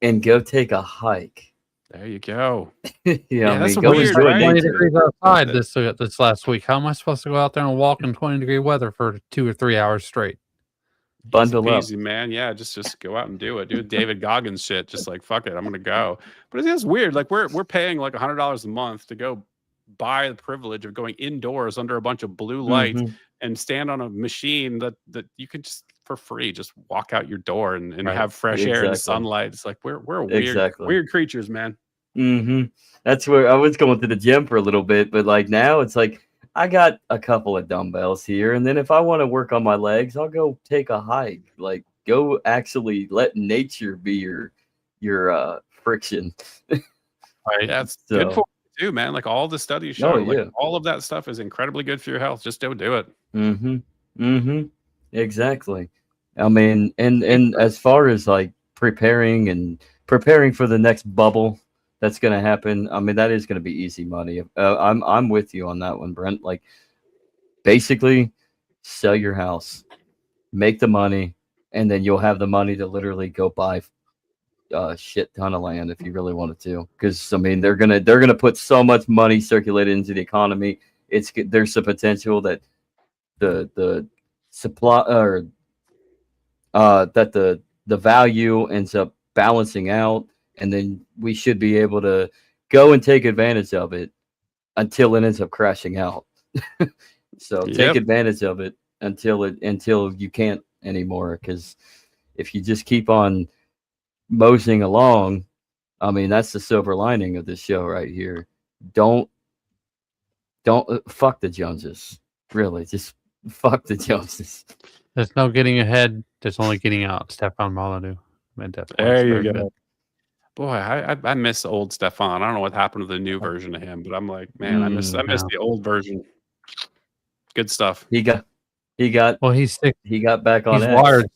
and go take a hike. There you go. Yeah, I that's mean, go weird, enjoy right? 20 nature. degrees outside this last week. How am I supposed to go out there and walk in 20-degree weather for 2 or 3 hours straight? Bundle up. Easy, man. Yeah, just go out and do it. Do David Goggins shit. Just like, fuck it, I'm gonna go. But it's weird. Like, we're paying like $100 a month to go buy the privilege of going indoors under a bunch of blue light Mhm. and stand on a machine that you can just for free just walk out your door and Right. have fresh air and Exactly. sunlight. It's like we're weird Exactly. weird creatures, man. That's where I was going to the gym for a little bit, but like now it's like I got a couple of dumbbells here, and then if I want to work on my legs, I'll go take a hike. Like, go actually let nature be your friction. Right. Yeah, it's good So, for you too, man. Like, all the studies oh show, like, yeah. all of that stuff is incredibly good for your health. Just don't do it. Exactly. I mean, and as far as like preparing for the next bubble that's going to happen, I mean, that is going to be easy money. I'm with you on that one, Brent. Like, basically, sell your house, make the money, and then you'll have the money to literally go buy a shit ton of land if you really wanted to. Because I mean, they're gonna put so much money circulated into the economy. There's the potential that the supply or that the value ends up balancing out, and then we should be able to go and take advantage of it until it ends up crashing out. So take Yep. advantage of it until you can't anymore. Because if you just keep on moseying along, I mean, that's the silver lining of this show right here. Don't fuck the Joneses. Really, just fuck the Joneses. There's no getting ahead. There's only getting out. Stefan Molyneux. Made that point. There you Very go. good. Boy, I miss the old Stefan. I don't know what happened to the new version of him, but I'm like, man, I miss yeah. the old version. Good stuff. He got Well, he's back on he's X. wired.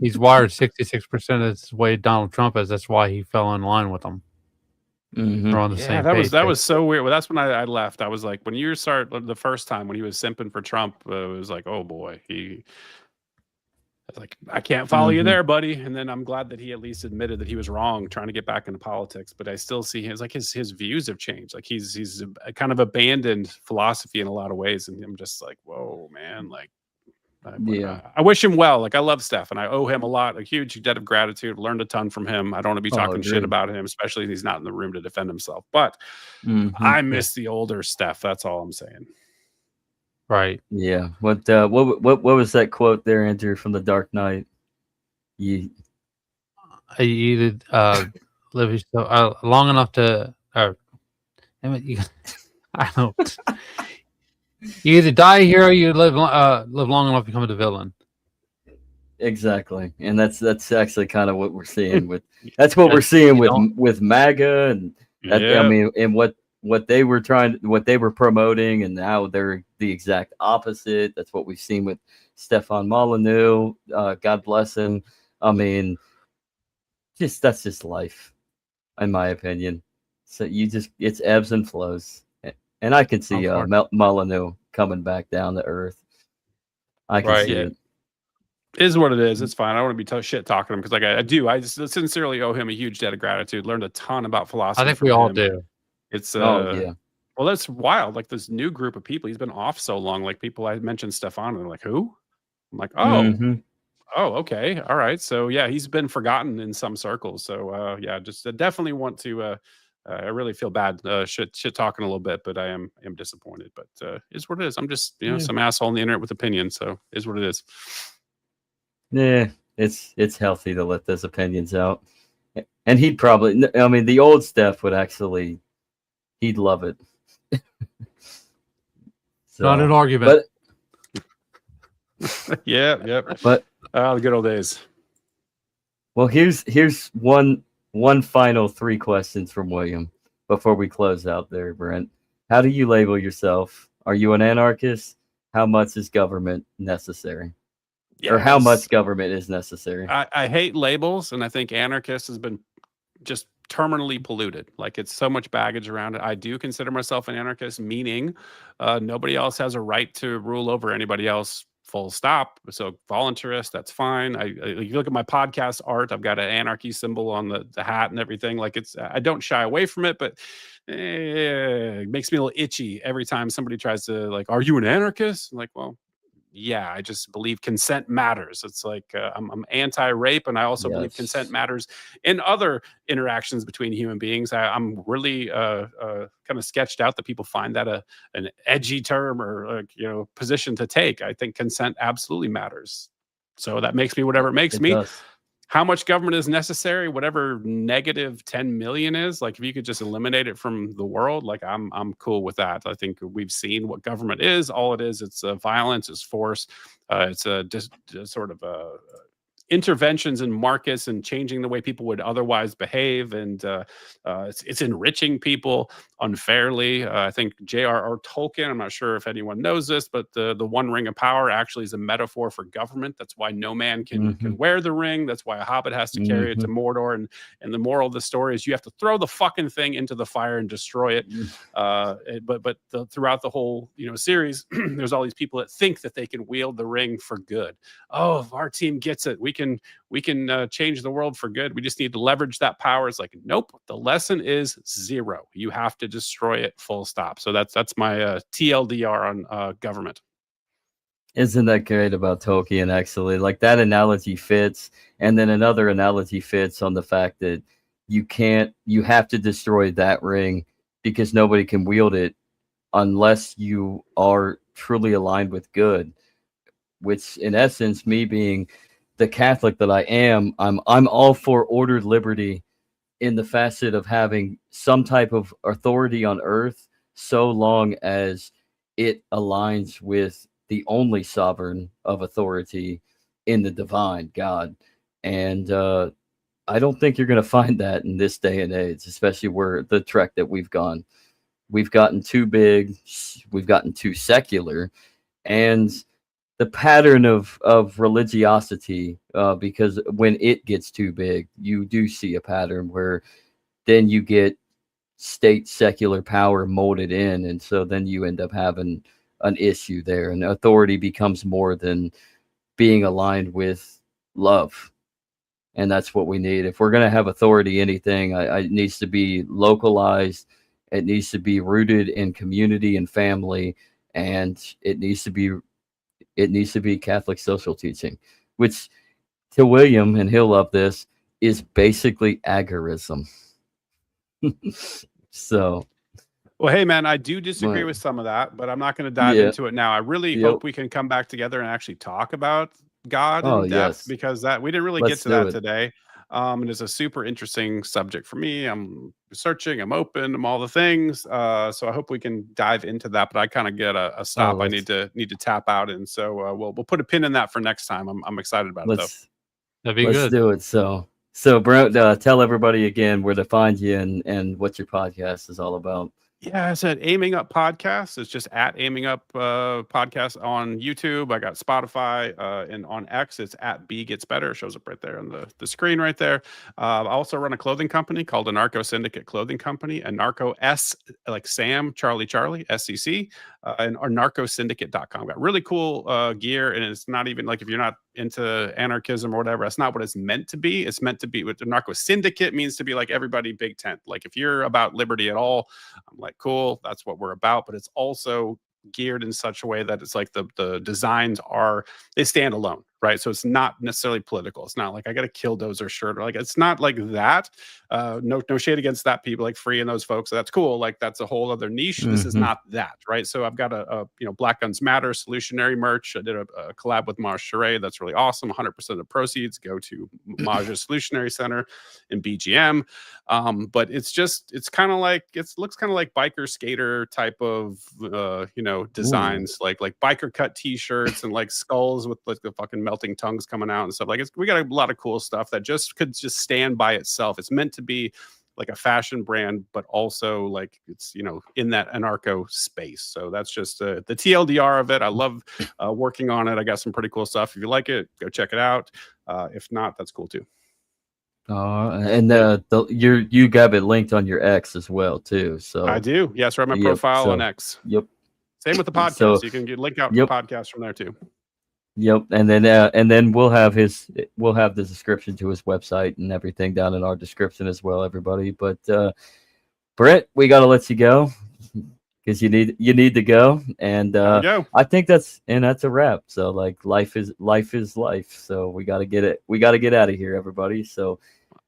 He's wired 66% of the way Donald Trump is. That's why he fell in line with him. Mhm. We're on the Yeah, same that page. was so weird. Well, that's when I left. I was like, when you start the first time when he was simping for Trump, it was like, oh boy, I was like, I can't follow you Mhm. there, buddy. And then I'm glad that he at least admitted that he was wrong trying to get back into politics. But I still see his views have changed. Like, he's kind of abandoned philosophy in a lot of ways, and I'm just like, whoa, man, like. Yeah. I wish him well. Like, I love Steph, and I owe him a lot, a huge debt of gratitude. Learned a ton from him. I don't want to be talking shit agreed. about him, especially if he's not in the room to defend himself. But Mhm. I miss the older Steph. That's all I'm saying. Right. Yeah. What was that quote there, Andrew, from The Dark Knight? You You either live long enough to. Damn it, I don't. You either die a hero, you live long enough to become a villain. exactly, and that's actually kind of what we're seeing with. That's what we're seeing You with MAGA, and that, I Yeah. mean, and what what they were promoting, and now they're the exact opposite. That's what we've seen with Stefan Molyneux. God bless him. I mean, that's just life, in my opinion. So it's ebbs and flows, and I can see Molyneux coming back down to earth. I can see it. Is what it is. It's fine. I don't want to be shit talking him because, like, I just sincerely owe him a huge debt of gratitude. Learned a ton about philosophy. I think we all do. It's yeah. Well, that's wild. Like this new group of people. He's been off so long. Like people I mentioned Stefan, and they're like, who? I'm like, oh, okay, all right. So yeah, he's been forgotten in some circles. So yeah, just definitely want to. I really feel bad shit talking a little bit, but I am disappointed. But is what it is. I'm just some asshole on the internet with opinions. So is what it is. Yeah, it's healthy to let those opinions out. And he'd probably, I mean, the old Steph would actually, he'd love it. Not an argument. Yeah. But the good old days. Well, here's one final 3 questions from William before we close out there, Brent. How do you label yourself? Are you an anarchist? How much is government necessary? Yes. Or how much government is necessary? I hate labels, and I think anarchist has been just terminally polluted. Like it's so much baggage around it. I do consider myself an anarchist, meaning nobody else has a right to rule over anybody else. Full stop. So voluntarist, that's fine. You look at my podcast art, I've got an anarchy symbol on the hat and everything. Like I don't shy away from it, but it makes me a little itchy every time somebody tries to like, are you an anarchist? I'm like, well, yeah, I just believe consent matters. It's like I'm anti-rape, and I also believe consent matters in other interactions between human beings. I'm really kind of sketched out that people find that an edgy term or position to take. I think consent absolutely matters. So that makes me whatever it makes me. Does. How much government is necessary? Whatever negative 10 million is, like if you could just eliminate it from the world, like I'm cool with that. I think we've seen what government is. All it is, it's violence, it's force, it's a sort of interventions in markets and changing the way people would otherwise behave, and it's enriching people unfairly. I think J.R.R. Tolkien, I'm not sure if anyone knows this, but the One Ring of Power actually is a metaphor for government. That's why no man can wear the ring. That's why a hobbit has to carry it to Mordor. And the moral of the story is you have to throw the fucking thing into the fire and destroy it. But throughout the whole series, there's all these people that think that they can wield the ring for good. Oh, if our team gets it, we can change the world for good. We just need to leverage that power. It's like, nope. The lesson is 0. You have to destroy it. Full stop. So that's my TLDR on government. Isn't that great about Tolkien? Actually, like that analogy fits, and then another analogy fits on the fact that you have to destroy that ring because nobody can wield it unless you are truly aligned with good. Which, in essence, me being the Catholic that I am, I'm all for ordered liberty in the facet of having some type of authority on earth, so long as it aligns with the only sovereign of authority in the divine God. And I don't think you're going to find that in this day and age, especially where the trek that we've gone. We've gotten too big, we've gotten too secular, and the pattern of religiosity, because when it gets too big, you do see a pattern where then you get state secular power molded in, and so then you end up having an issue there, and authority becomes more than being aligned with love. And that's what we need. If we're going to have authority, anything, it needs to be localized, it needs to be rooted in community and family, and it needs to be Catholic social teaching, which to William, and he'll love this, is basically agorism. So, well, hey man, I do disagree with some of that, but I'm not going to dive into it now. I really hope we can come back together and actually talk about God in depth, because that we didn't really get to that today. And it's a super interesting subject for me. I'm researching, I'm open, I'm all the things. So I hope we can dive into that, but I kind of get a stop. I need to tap out. And so we'll put a pin in that for next time. I'm excited about it though. That'd be good. Let's do it. So Brent, tell everybody again where to find you and what your podcast is all about. Yeah, I said Aiming Up Podcast. It's just at Aiming Up Podcast on YouTube. I got Spotify, and on X, it's at B Gets Better. It shows up right there on the screen right there. I also run a clothing company called Anarcho Syndicate Clothing Company, Anarcho S, like Sam, Charlie, SEC, and anarchosyndicate.com. Got really cool gear, and it's not even like if you're not into anarchism or whatever, that's not what it's meant to be. It's meant to be with the Anarcho Syndicate means to be like everybody big tent. Like if you're about liberty at all, I'm like, cool, that's what we're about. But it's also geared in such a way that it's like the designs they stand alone, right? So it's not necessarily political. It's not like I got a Killdozer shirt, or like it's not like that. No shade against that, people like Free and those folks. That's cool. Like that's a whole other niche. This is not that, right? So I've got a Black Guns Matter solutionary merch. I did a collab with Maj Charest. That's really awesome. 100% of the proceeds go to Maj's Solutionary Center in BGM. But it's kind of like looks kind of like biker skater type of designs, like biker cut t-shirts and like skulls with like the fucking melting tongues coming out and stuff. Like we got a lot of cool stuff that could stand by itself. It's meant to be like a fashion brand, but also like it's in that anarcho space. So that's just the TLDR of it. I love working on it. I got some pretty cool stuff. If you like it, go check it out. If not, that's cool too. And you got it linked on your X as well too. So I do. Yes, right. My profile on X. Yep. Same with the podcast. So you can link out the podcast from there too. Yep. And then we'll have the description to his website and everything down in our description as well, everybody. But Brent, we gotta let you go because you need to go. And I think that's a wrap. So like life is life. So we gotta get out of here, everybody. So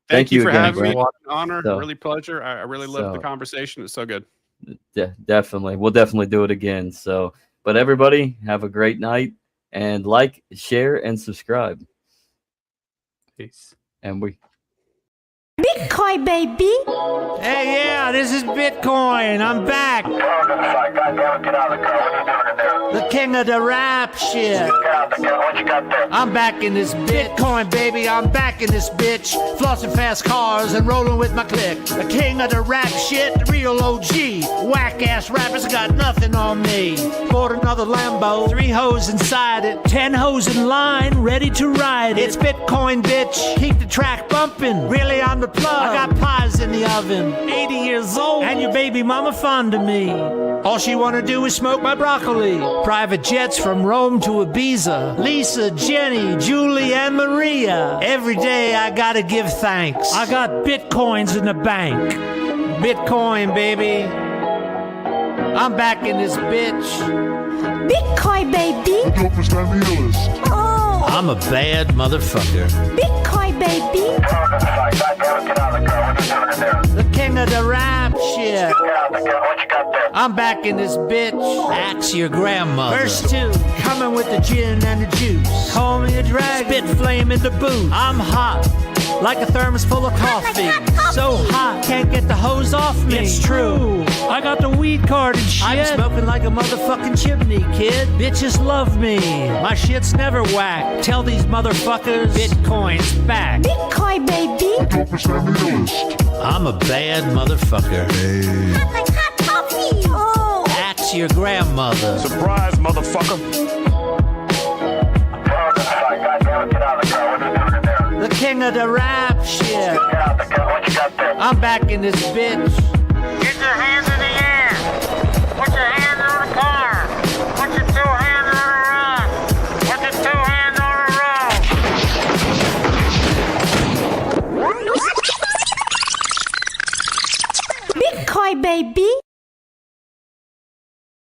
thank you for again, having Brent. me. Honor, really pleasure. I really loved the conversation. It's so good. Definitely. We'll definitely do it again. So, but everybody have a great night and like, share, and subscribe. Peace. And Bitcoin, baby. Hey, yeah, this is Bitcoin. I'm back. The king of the rap shit. I'm back in this Bitcoin, baby. I'm back in this bitch. Flossing fast cars and rolling with my clique. The king of the rap shit, the real OG. Whack-ass rappers got nothing on me. Bought another Lambo, 3 hoes inside it. 10 hoes in line, ready to ride it. It's Bitcoin, bitch. Keep the track bumping. Really on the plug. I got pies in the oven. 80 years old, and your baby mama fond of me. All she wanna do is smoke my broccoli. Private jets from Rome to Ibiza. Lisa, Jenny, Julie, and Maria. Every day I gotta give thanks. I got bitcoins in the bank. Bitcoin, baby. I'm back in this bitch. Bitcoin, baby. Oh. I'm a bad motherfucker. Bitcoin, baby. The king of the rap shit. I'm back in this bitch. Axe your grandmother. Verse 2, coming with the gin and the juice. Call me a dragon. Spit flame in the boot. I'm hot, like a thermos full of coffee. So hot, can't get the hose off me. It's true. I got the weed card and shit. I'm smoking like a motherfucking chimney, kid. Bitches love me. My shit's never whack. Tell these motherfuckers Bitcoin's back. Bitcoin, baby. I'm a bad motherfucker. Hot like hot coffee. Oh. Axe your grandmother. Surprise, motherfucker. The king of the rap shit. I'm back in this bitch. Get your hands in the air. Put your hands on the car. Put your 2 hands on the rock. Put your 2 hands on the rock. Bitcoin, baby.